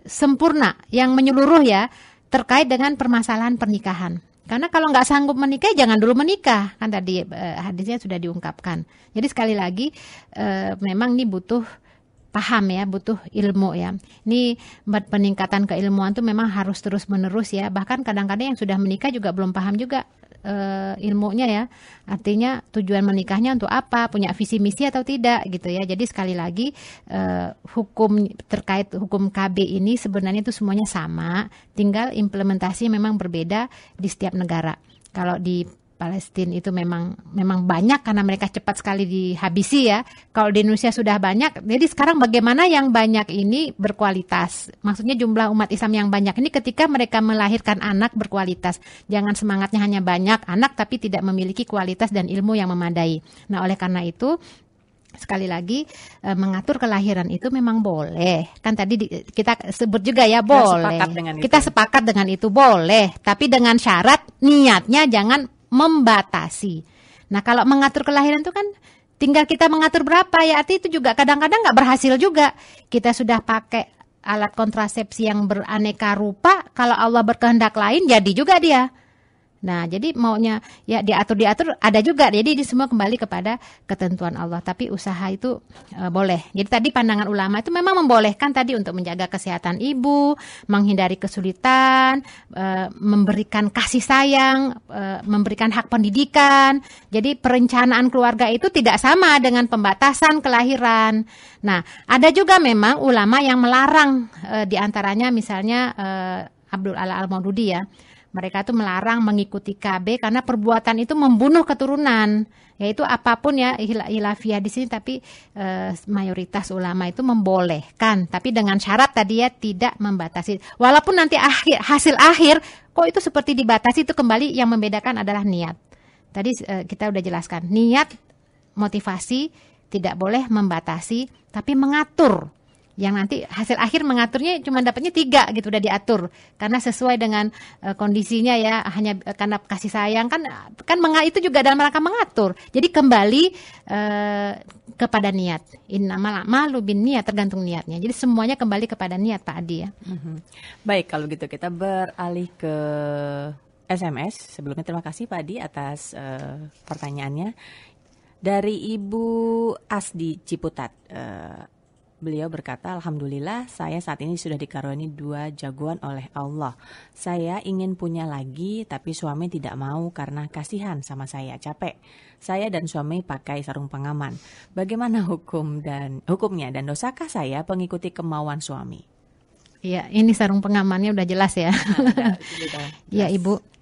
sempurna, yang menyeluruh ya, terkait dengan permasalahan pernikahan. Karena kalau nggak sanggup menikah, jangan dulu menikah. Kan tadi hadisnya sudah diungkapkan. Jadi sekali lagi, memang ini butuh paham ya, butuh ilmu ya. Ini peningkatan keilmuan itu memang harus terus-menerus ya. Bahkan kadang-kadang yang sudah menikah juga belum paham juga ilmunya ya, artinya tujuan menikahnya untuk apa, punya visi misi atau tidak gitu ya. Jadi sekali lagi hukum terkait hukum KB ini sebenarnya itu semuanya sama, tinggal implementasi memang berbeda di setiap negara. Kalau di Palestina itu memang banyak karena mereka cepat sekali dihabisi ya. Kalau di Indonesia sudah banyak, jadi sekarang bagaimana yang banyak ini berkualitas. Maksudnya jumlah umat Islam yang banyak ini ketika mereka melahirkan anak berkualitas. Jangan semangatnya hanya banyak anak tapi tidak memiliki kualitas dan ilmu yang memadai. Nah oleh karena itu sekali lagi mengatur kelahiran itu memang boleh. Kan tadi kita sebut juga ya boleh. Kita sepakat dengan itu boleh. Tapi dengan syarat niatnya jangan membatasi. Nah kalau mengatur kelahiran itu kan tinggal kita mengatur berapa ya, arti itu juga kadang-kadang nggak berhasil juga. Kita sudah pakai alat kontrasepsi yang beraneka rupa, kalau Allah berkehendak lain jadi juga dia. Nah, jadi maunya ya diatur ada juga. Jadi ini semua kembali kepada ketentuan Allah. Tapi usaha itu boleh. Jadi tadi pandangan ulama itu memang membolehkan tadi untuk menjaga kesehatan ibu, menghindari kesulitan, memberikan kasih sayang, memberikan hak pendidikan. Jadi perencanaan keluarga itu tidak sama dengan pembatasan kelahiran. Nah, ada juga memang ulama yang melarang, diantaranya misalnya Abdul Ala Al-Maududi ya. Mereka itu melarang mengikuti KB karena perbuatan itu membunuh keturunan. Yaitu apapun ya hilafiyah di sini, tapi mayoritas ulama itu membolehkan, tapi dengan syarat tadi ya tidak membatasi. Walaupun nanti hasil akhir kok itu seperti dibatasi, itu kembali yang membedakan adalah niat. Tadi kita udah jelaskan, niat, motivasi tidak boleh membatasi, tapi mengatur. Yang nanti hasil akhir mengaturnya cuma dapatnya 3 gitu, udah diatur karena sesuai dengan kondisinya ya, hanya karena kasih sayang kan itu juga dalam rangka mengatur. Jadi kembali kepada niat. Innamal a'malu binniyat, tergantung niatnya. Jadi semuanya kembali kepada niat Pak Adi ya. Baik, kalau gitu kita beralih ke SMS. Sebelumnya terima kasih Pak Adi atas pertanyaannya dari Ibu Asdi Ciputat. Beliau berkata, Alhamdulillah saya saat ini sudah dikaruniai 2 jagoan oleh Allah. Saya ingin punya lagi tapi suami tidak mau karena kasihan sama saya, capek. Saya dan suami pakai sarung pengaman. Bagaimana hukumnya dan dosakah saya mengikuti kemauan suami? Iya, ini sarung pengamannya udah jelas ya. Iya Ibu.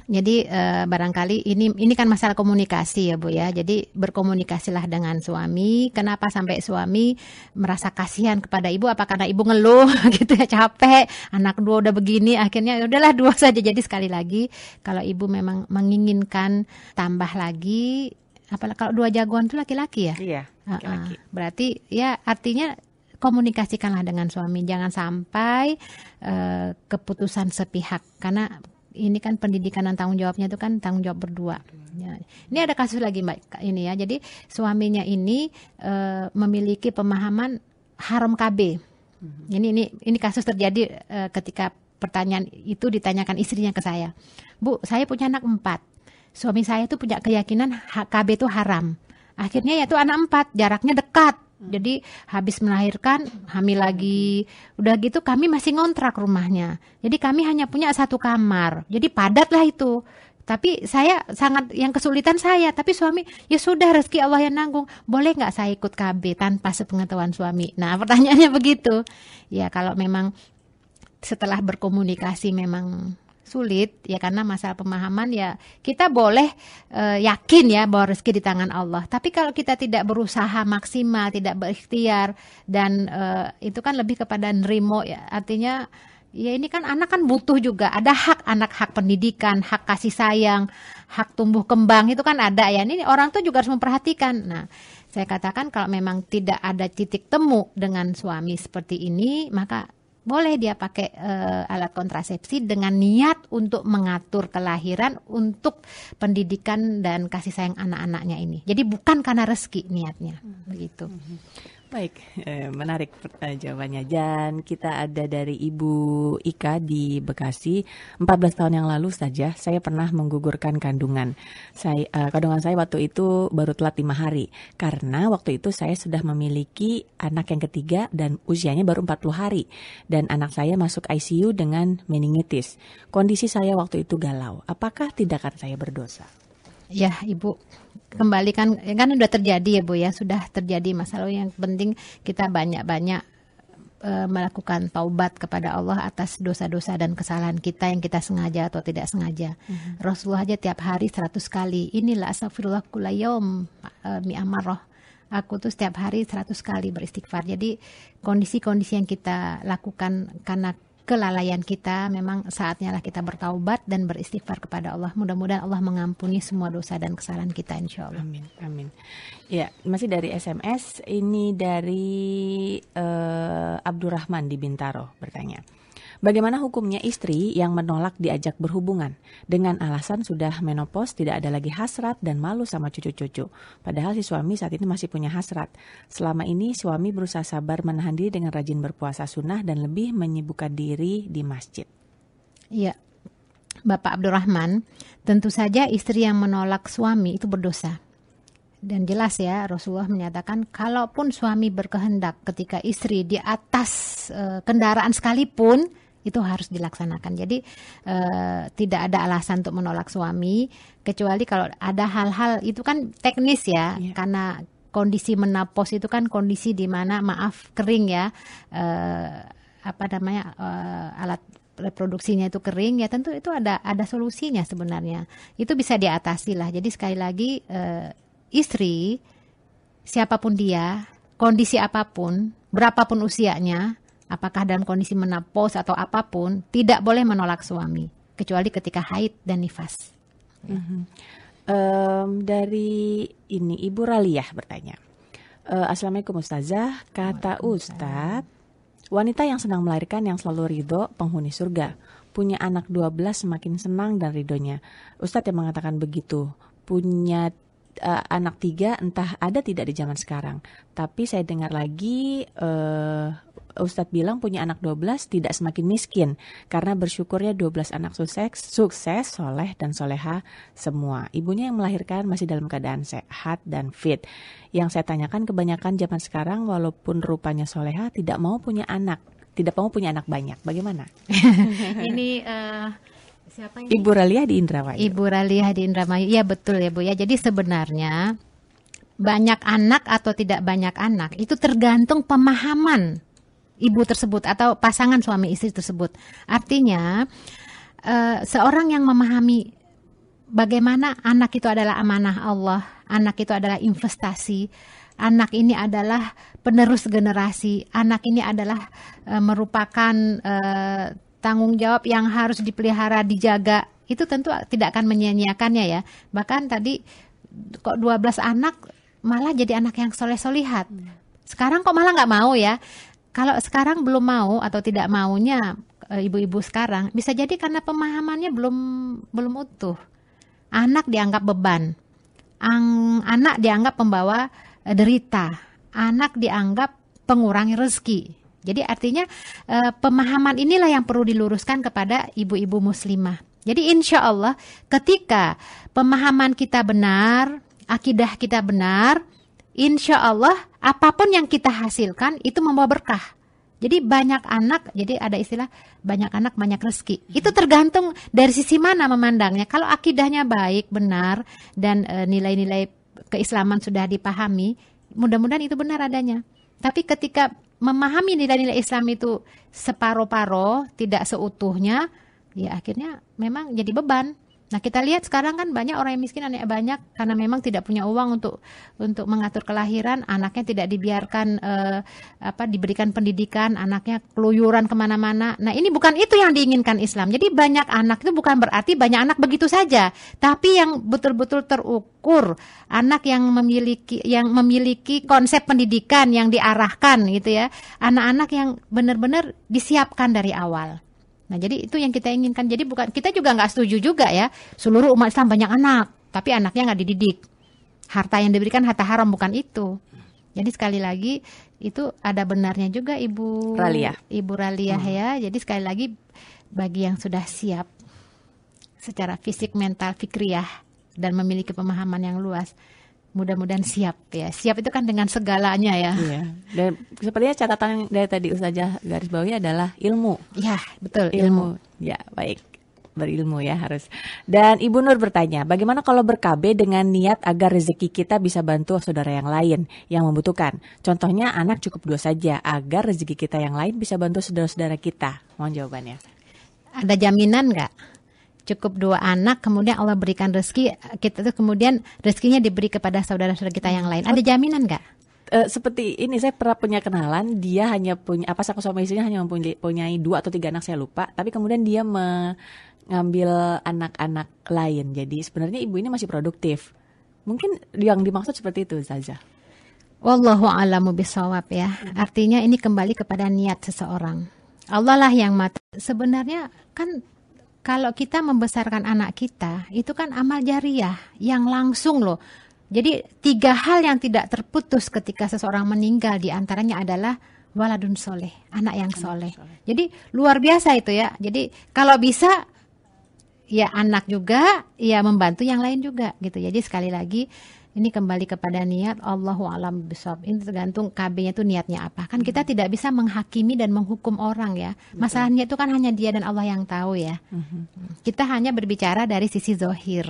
Jadi barangkali ini kan masalah komunikasi ya Bu ya. Jadi berkomunikasilah dengan suami. Kenapa sampai suami merasa kasihan kepada ibu? Apa karena ibu ngeluh gitu ya, capek, anak 2 udah begini, akhirnya udahlah 2 saja. Jadi sekali lagi kalau ibu memang menginginkan tambah lagi, apalagi kalau 2 jagoan itu laki-laki ya. Iya, laki-laki. Berarti ya artinya komunikasikanlah dengan suami. Jangan sampai keputusan sepihak, karena ini kan pendidikan dan tanggung jawabnya itu kan tanggung jawab berdua. Ya. Ini ada kasus lagi Mbak ini ya. Jadi suaminya ini memiliki pemahaman haram KB. Ini kasus terjadi ketika pertanyaan itu ditanyakan istrinya ke saya. Bu, saya punya anak 4. Suami saya itu punya keyakinan KB itu haram. Akhirnya yaitu anak 4, jaraknya dekat. Jadi habis melahirkan, hamil lagi, udah gitu kami masih ngontrak rumahnya. Jadi kami hanya punya 1 kamar. Jadi padat lah itu. Tapi saya sangat, yang kesulitan saya. Tapi suami, ya sudah rezeki Allah yang nanggung. Boleh nggak saya ikut KB tanpa sepengetahuan suami? Nah pertanyaannya begitu. Ya kalau memang setelah berkomunikasi memang sulit ya karena masalah pemahaman, ya kita boleh yakin ya bahwa rezeki di tangan Allah. Tapi kalau kita tidak berusaha maksimal, tidak berikhtiar, dan itu kan lebih kepada nerimo ya, artinya ya ini kan anak kan butuh juga, ada hak anak, hak pendidikan, hak kasih sayang, hak tumbuh kembang, itu kan ada ya. Ini orang tuh juga harus memperhatikan. Nah saya katakan kalau memang tidak ada titik temu dengan suami seperti ini, maka boleh dia pakai alat kontrasepsi dengan niat untuk mengatur kelahiran untuk pendidikan dan kasih sayang anak-anaknya ini. Jadi bukan karena rezeki niatnya, begitu. Baik, menarik jawabannya. Dan kita ada dari Ibu Ika di Bekasi. 14 tahun yang lalu saja saya pernah menggugurkan kandungan. Kandungan saya waktu itu baru telat 5 hari. Karena waktu itu saya sudah memiliki anak yang ketiga dan usianya baru 40 hari. Dan anak saya masuk ICU dengan meningitis. Kondisi saya waktu itu galau. Apakah tindakan saya berdosa? Ya Ibu, kembali kan udah terjadi ya Bu ya, sudah terjadi masalah. Yang penting kita banyak-banyak melakukan taubat kepada Allah atas dosa-dosa dan kesalahan kita yang kita sengaja atau tidak sengaja. Rasulullah aja tiap hari 100 kali, inilah astagfirullah kulla yaum mi'ah marrah. Aku tuh setiap hari 100 kali beristighfar. Jadi kondisi-kondisi yang kita lakukan karena kelalaian kita, memang saatnya lah kita bertaubat dan beristighfar kepada Allah. Mudah-mudahan Allah mengampuni semua dosa dan kesalahan kita, insya Allah. Amin, amin. Ya, masih dari SMS, ini dari Abdurrahman di Bintaro bertanya. Bagaimana hukumnya istri yang menolak diajak berhubungan dengan alasan sudah menopause, tidak ada lagi hasrat dan malu sama cucu-cucu. Padahal si suami saat ini masih punya hasrat. Selama ini suami berusaha sabar menahan diri dengan rajin berpuasa sunnah dan lebih menyibukkan diri di masjid. Iya. Bapak Abdurrahman, tentu saja istri yang menolak suami itu berdosa. Dan jelas ya, Rasulullah menyatakan kalaupun suami berkehendak ketika istri di atas kendaraan sekalipun, itu harus dilaksanakan. Jadi tidak ada alasan untuk menolak suami, kecuali kalau ada hal-hal itu kan teknis ya, karena kondisi menopause itu kan kondisi di mana kering ya, alat reproduksinya itu kering ya, tentu itu ada solusinya sebenarnya. Itu bisa diatasi lah. Jadi sekali lagi istri siapapun dia, kondisi apapun, berapapun usianya, apakah dalam kondisi menopause atau apapun, tidak boleh menolak suami kecuali ketika haid dan nifas. Dari ini Ibu Raliah bertanya, Assalamualaikum Ustazah, kata Ustadz, wanita yang sedang melahirkan yang selalu ridho penghuni surga, punya anak 12 semakin senang dan ridhonya. Ustadz yang mengatakan begitu, punya anak 3 entah ada tidak di zaman sekarang. Tapi saya dengar lagi Ustadz bilang punya anak 12 tidak semakin miskin karena bersyukurnya 12 anak sukses, soleh dan soleha semua. Ibunya yang melahirkan masih dalam keadaan sehat dan fit. Yang saya tanyakan kebanyakan zaman sekarang walaupun rupanya soleha tidak mau punya anak banyak. Bagaimana? Ini siapa ini? Ibu Raliah di Indramayu. Ibu Raliah di Indramayu. Iya betul ya Bu ya. Jadi sebenarnya banyak anak atau tidak banyak anak itu tergantung pemahaman ibu tersebut atau pasangan suami istri tersebut. Artinya seorang yang memahami bagaimana anak itu adalah amanah Allah, anak itu adalah investasi, anak ini adalah penerus generasi, anak ini adalah merupakan tanggung jawab yang harus dipelihara, dijaga, itu tentu tidak akan menyia-nyiakannya ya. Bahkan tadi kok 12 anak malah jadi anak yang soleh-solihat. Sekarang kok malah nggak mau ya. Kalau sekarang belum mau atau tidak maunya ibu-ibu sekarang, bisa jadi karena pemahamannya belum utuh. Anak dianggap beban, anak dianggap pembawa derita, anak dianggap pengurangi rezeki. Jadi artinya pemahaman inilah yang perlu diluruskan kepada ibu-ibu muslimah. Jadi insya Allah ketika pemahaman kita benar, akidah kita benar, insya Allah apapun yang kita hasilkan itu membawa berkah. Jadi banyak anak, jadi ada istilah banyak anak banyak rezeki. Itu tergantung dari sisi mana memandangnya. Kalau akidahnya baik, benar, dan nilai-nilai keislaman sudah dipahami, mudah-mudahan itu benar adanya. Tapi ketika memahami nilai-nilai Islam itu separuh-paruh, tidak seutuhnya, ya akhirnya memang jadi beban. Nah kita lihat sekarang kan banyak orang yang miskin, anak banyak karena memang tidak punya uang untuk mengatur kelahiran, anaknya tidak dibiarkan diberikan pendidikan, anaknya keluyuran kemana-mana. Nah ini bukan itu yang diinginkan Islam. Jadi banyak anak itu bukan berarti banyak anak begitu saja, tapi yang betul-betul terukur, anak yang memiliki konsep pendidikan yang diarahkan gitu ya, anak-anak yang benar-benar disiapkan dari awal. Nah, jadi itu yang kita inginkan. Jadi bukan, kita juga nggak setuju juga ya, seluruh umat Islam banyak anak, tapi anaknya nggak dididik. Harta yang diberikan harta haram, bukan itu. Jadi sekali lagi itu ada benarnya juga Ibu Raliah ya. Jadi sekali lagi bagi yang sudah siap secara fisik, mental, fikriyah dan memiliki pemahaman yang luas, mudah-mudahan siap ya. Siap itu kan dengan segalanya ya. Iya. Dan sepertinya catatan dari tadi Ustazah garis bawahi adalah ilmu. Ya, betul, ilmu. Ya, baik. Berilmu ya harus. Dan Ibu Nur bertanya, bagaimana kalau ber-KB dengan niat agar rezeki kita bisa bantu saudara yang lain yang membutuhkan? Contohnya anak cukup 2 saja agar rezeki kita yang lain bisa bantu saudara-saudara kita. Mohon jawabannya. Ada jaminan nggak? Cukup 2 anak, kemudian Allah berikan rezeki, kita tuh kemudian rezekinya diberi kepada saudara-saudara kita yang lain. Ada jaminan nggak? Seperti ini, saya pernah punya kenalan, dia hanya punya, pasangan suami istrinya hanya mempunyai 2 atau 3 anak, saya lupa. Tapi kemudian dia mengambil anak-anak lain. Jadi sebenarnya ibu ini masih produktif. Mungkin yang dimaksud seperti itu saja. Wallahu a'lamu bishawab ya. Artinya ini kembali kepada niat seseorang. Allah lah yang sebenarnya kan. Kalau kita membesarkan anak kita, itu kan amal jariah yang langsung loh. Jadi 3 hal yang tidak terputus ketika seseorang meninggal, diantaranya adalah waladun soleh, anak yang soleh. Jadi luar biasa itu ya. Jadi kalau bisa ya anak juga, ya membantu yang lain juga gitu. Jadi sekali lagi ini kembali kepada niat, Allahu a'lam bishawab. Ini tergantung KB-nya itu niatnya apa. Kan kita tidak bisa menghakimi dan menghukum orang ya. Masalahnya itu kan hanya dia dan Allah yang tahu ya. Kita hanya berbicara dari sisi zohir.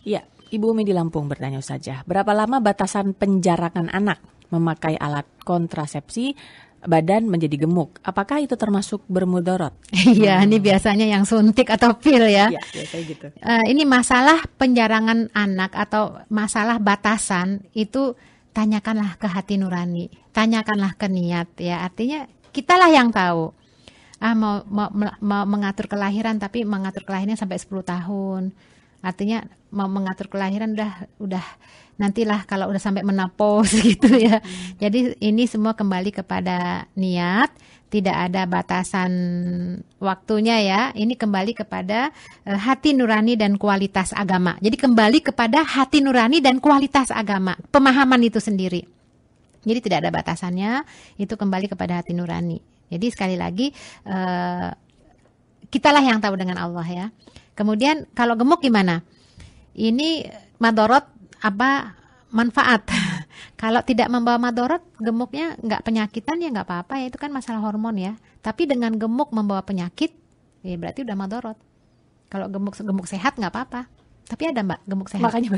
Ya, Ibu Umi di Lampung bertanya saja, berapa lama batasan penjarakan anak memakai alat kontrasepsi badan menjadi gemuk? Apakah itu termasuk bermudarat? Iya, ini biasanya yang suntik atau pil ya. Iya, biasanya gitu. Ini masalah penjarangan anak atau masalah batasan itu tanyakanlah ke hati nurani, tanyakanlah ke niat ya. Artinya kitalah yang tahu. Mau mengatur kelahiran tapi mengatur kelahirannya sampai 10 tahun. Artinya mau mengatur kelahiran udah nantilah kalau udah sampai menopause gitu ya. Jadi ini semua kembali kepada niat, tidak ada batasan waktunya ya. Ini kembali kepada hati nurani dan kualitas agama. Jadi kembali kepada hati nurani dan kualitas agama, pemahaman itu sendiri. Jadi tidak ada batasannya, itu kembali kepada hati nurani. Jadi sekali lagi kitalah yang tahu dengan Allah ya. Kemudian kalau gemuk gimana? Ini madorot apa manfaat? Kalau tidak membawa madorot, gemuknya nggak penyakitan ya nggak apa-apa ya, itu kan masalah hormon ya. Tapi dengan gemuk membawa penyakit, ya berarti udah madorot. Kalau gemuk sehat nggak apa-apa. Tapi ada Mbak gemuk sehat. Makanya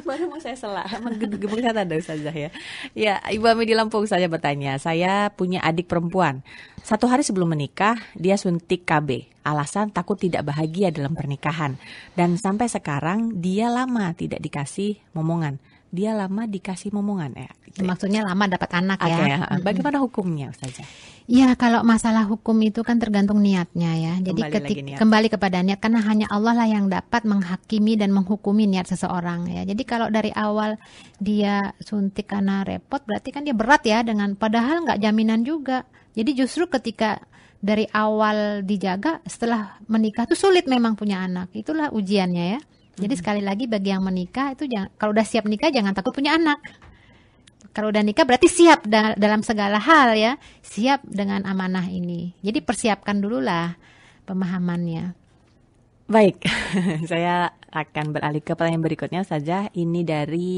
baru mau saya salah. Gemuk sehat ada saja ya. Ya, Ibu Ami di Lampung saja bertanya. Saya punya adik perempuan. 1 hari sebelum menikah, dia suntik KB. Alasan takut tidak bahagia dalam pernikahan. Dan sampai sekarang dia lama tidak dikasih momongan. Dia lama dikasih momongan ya. Gitu. Maksudnya lama dapat anak ya. Bagaimana hukumnya Ustazah? Ya, kalau masalah hukum itu kan tergantung niatnya ya. Jadi kembali kepada niat, karena hanya Allah lah yang dapat menghakimi dan menghukumi niat seseorang ya. Jadi kalau dari awal dia suntik karena repot, berarti kan dia berat ya dengan padahal nggak jaminan juga. Jadi justru ketika dari awal dijaga, setelah menikah tuh sulit memang punya anak. Itulah ujiannya ya. Jadi sekali lagi bagi yang menikah itu kalau udah siap nikah jangan takut punya anak. Kalau udah nikah berarti siap dalam segala hal ya, siap dengan amanah ini. Jadi persiapkan dululah pemahamannya. Baik, saya akan beralih ke pertanyaan berikutnya saja. Ini dari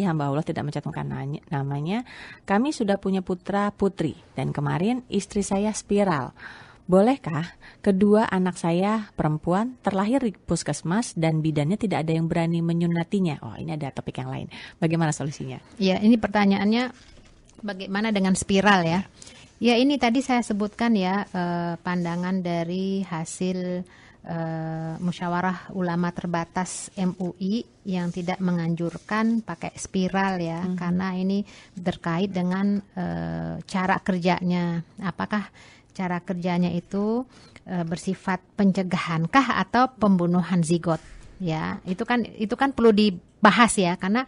hamba Allah tidak mencantumkan namanya. Kami sudah punya putra putri dan kemarin istri saya spiral. Bolehkah kedua anak saya perempuan terlahir di puskesmas dan bidannya tidak ada yang berani menyunatinya? Oh, ini ada topik yang lain. Bagaimana solusinya? Ya, ini pertanyaannya bagaimana dengan spiral ya? Ya, ini tadi saya sebutkan ya pandangan dari hasil musyawarah ulama terbatas MUI yang tidak menganjurkan pakai spiral ya, karena ini terkait dengan cara kerjanya. Apakah cara kerjanya itu bersifat pencegahankah atau pembunuhan zigot ya, itu kan perlu dibahas ya, karena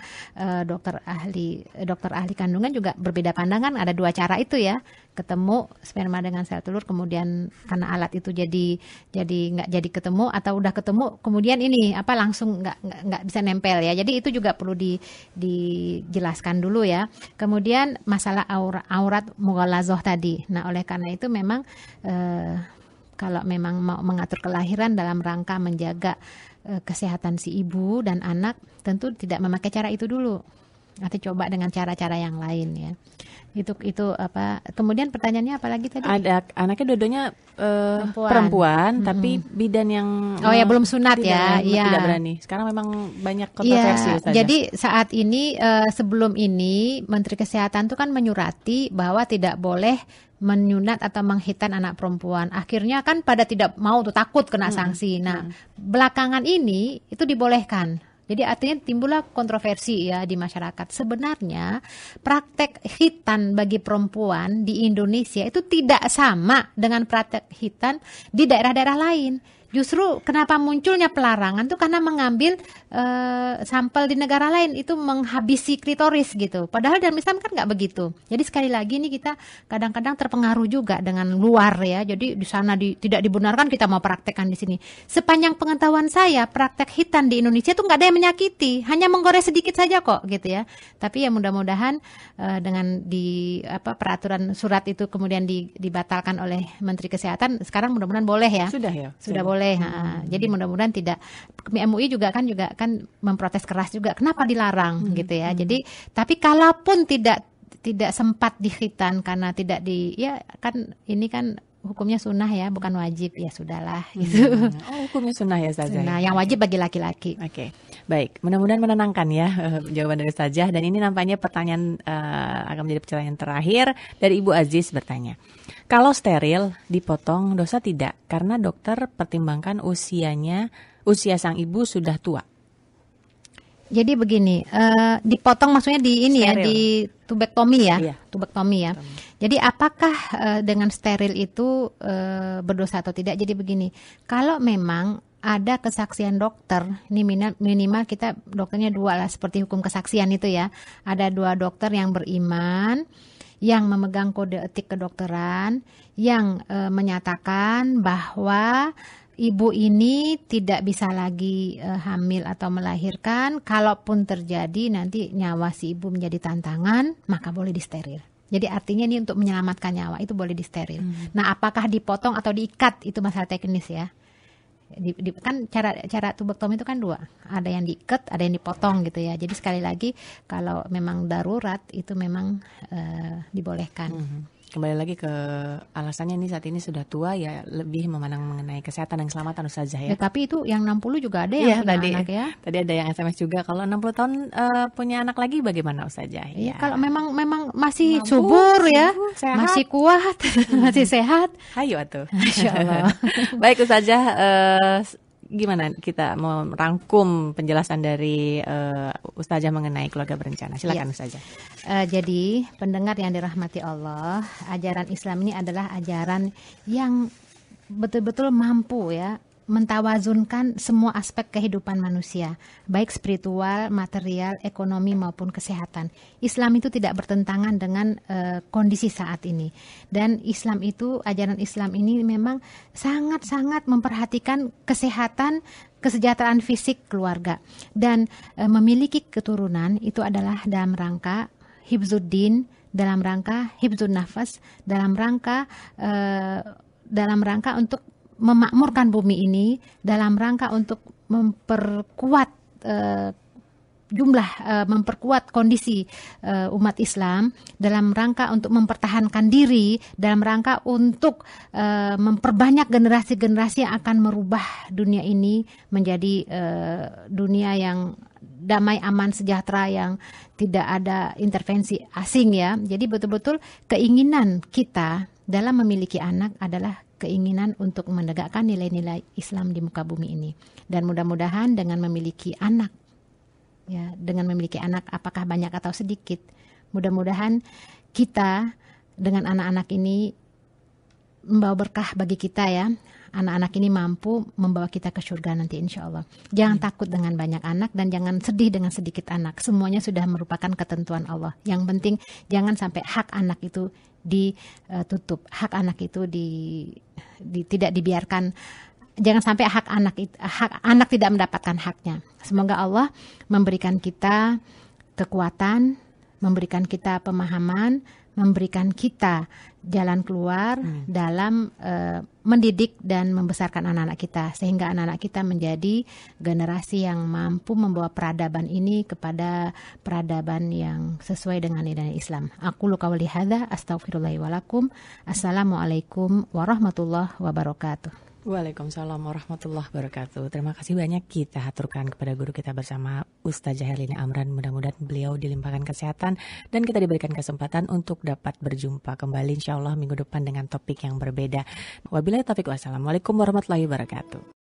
dokter ahli kandungan juga berbeda pandangan. Ada 2 cara itu ya, ketemu sperma dengan sel telur kemudian karena alat itu jadi nggak jadi ketemu, atau udah ketemu kemudian ini langsung nggak bisa nempel ya. Jadi itu juga perlu dijelaskan dulu ya. Kemudian masalah aurat mughallazoh tadi. Nah, oleh karena itu memang kalau memang mau mengatur kelahiran dalam rangka menjaga kesehatan si ibu dan anak, tentu tidak memakai cara itu dulu. Nanti coba dengan cara-cara yang lain ya. Itu apa? Kemudian pertanyaannya apa lagi tadi? Ada anaknya dua-duanya perempuan tapi bidan yang belum sunat ya. Tidak berani. Sekarang memang banyak kontroversi saja. Jadi saat ini sebelum ini Menteri Kesehatan itu kan menyurati bahwa tidak boleh menyunat atau menghitan anak perempuan. Akhirnya kan pada tidak mau tuh, takut kena sanksi. Nah, belakangan ini itu dibolehkan. Jadi artinya timbullah kontroversi ya di masyarakat. Sebenarnya praktek khitan bagi perempuan di Indonesia itu tidak sama dengan praktek khitan di daerah-daerah lain. Justru kenapa munculnya pelarangan tuh karena mengambil sampel di negara lain itu menghabisi klitoris gitu. Padahal dalam Islam kan nggak begitu. Jadi sekali lagi nih kita kadang-kadang terpengaruh juga dengan luar ya. Jadi di sana tidak dibenarkan, kita mau praktekkan di sini. Sepanjang pengetahuan saya, praktek khitan di Indonesia tuh nggak ada yang menyakiti, hanya menggores sedikit saja kok gitu ya. Tapi ya mudah-mudahan dengan peraturan surat itu kemudian dibatalkan oleh Menteri Kesehatan, sekarang mudah-mudahan boleh ya. Sudah ya. Sudah boleh boleh. Jadi mudah-mudahan tidak. MUI juga kan memprotes keras juga. Kenapa dilarang gitu ya? Jadi tapi kalaupun tidak sempat dikhitan karena tidak ya kan ini kan hukumnya sunnah ya, bukan wajib, ya sudahlah gitu. Oh, hukumnya sunnah ya Ustazah. Nah, yang wajib bagi laki-laki. Oke, baik. Mudah-mudahan menenangkan ya jawaban dari Ustazah. Dan ini nampaknya pertanyaan akan menjadi pertanyaan terakhir dari Ibu Aziz bertanya. Kalau steril dipotong dosa tidak? Karena dokter pertimbangkan usia sang ibu sudah tua. Jadi begini, dipotong maksudnya di ini steril. Ya, di tubektomi ya, iya. Tubektomi ya. Jadi apakah dengan steril itu berdosa atau tidak? Jadi begini, kalau memang ada kesaksian dokter, ini minimal kita dokternya 2 lah, seperti hukum kesaksian itu ya. Ada 2 dokter yang beriman, yang memegang kode etik kedokteran, yang menyatakan bahwa ibu ini tidak bisa lagi hamil atau melahirkan. Kalaupun terjadi nanti nyawa si ibu menjadi tantangan, maka boleh disteril. Jadi artinya ini untuk menyelamatkan nyawa itu boleh disteril. Nah, apakah dipotong atau diikat itu masalah teknis ya. Kan cara tubektomi itu kan 2. Ada yang diikat, ada yang dipotong gitu ya. Jadi sekali lagi kalau memang darurat itu memang dibolehkan. Kembali lagi ke alasannya ini saat ini sudah tua ya, lebih memandang mengenai kesehatan dan keselamatan Ustazah ya. Tapi itu yang 60 juga ada yang punya anak ya. Tadi ada yang SMS juga, kalau 60 tahun punya anak lagi bagaimana Ustazah? Ya, kalau memang masih subur ya, sehat. Masih kuat, masih sehat. Hayu atuh. Masya Allah. Baik Ustazah, gimana kita mau merangkum penjelasan dari Ustazah mengenai keluarga berencana? Silakan Ustazah. Jadi pendengar yang dirahmati Allah, ajaran Islam ini adalah ajaran yang betul-betul mampu ya mentawazunkan semua aspek kehidupan manusia, baik spiritual, material, ekonomi maupun kesehatan. Islam itu tidak bertentangan dengan kondisi saat ini. Dan Islam itu, ajaran Islam ini memang sangat-sangat memperhatikan kesehatan, kesejahteraan fisik keluarga. Dan memiliki keturunan itu adalah dalam rangka hibzuddin, dalam rangka hibzun nafas, dalam rangka untuk memakmurkan bumi ini, dalam rangka untuk memperkuat memperkuat kondisi umat Islam, dalam rangka untuk mempertahankan diri, dalam rangka untuk memperbanyak generasi-generasi yang akan merubah dunia ini menjadi dunia yang damai, aman, sejahtera, yang tidak ada intervensi asing ya. Jadi betul-betul keinginan kita dalam memiliki anak adalah keinginan untuk menegakkan nilai-nilai Islam di muka bumi ini. Dan mudah-mudahan dengan memiliki anak, ya, dengan memiliki anak apakah banyak atau sedikit, mudah-mudahan kita dengan anak-anak ini membawa berkah bagi kita ya. Anak-anak ini mampu membawa kita ke surga nanti insya Allah. Jangan takut dengan banyak anak dan jangan sedih dengan sedikit anak. Semuanya sudah merupakan ketentuan Allah. Yang penting jangan sampai hak anak itu ditutup, hak anak itu tidak dibiarkan. Jangan sampai hak anak tidak mendapatkan haknya. Semoga Allah memberikan kita kekuatan, memberikan kita pemahaman, memberikan kita jalan keluar dalam mendidik dan membesarkan anak-anak kita, sehingga anak-anak kita menjadi generasi yang mampu membawa peradaban ini kepada peradaban yang sesuai dengan nilai Islam. Aku qauli hadza, astaghfirullahi wa lakum. Assalamualaikum warahmatullahi wabarakatuh. Waalaikumsalam warahmatullahi wabarakatuh. Terima kasih banyak kita haturkan kepada guru kita bersama Ustazah Herlina Amran. Mudah-mudahan beliau dilimpahkan kesehatan dan kita diberikan kesempatan untuk dapat berjumpa kembali insya Allah minggu depan dengan topik yang berbeda. Wabillahi taufiq wassalamualaikum warahmatullahi wabarakatuh.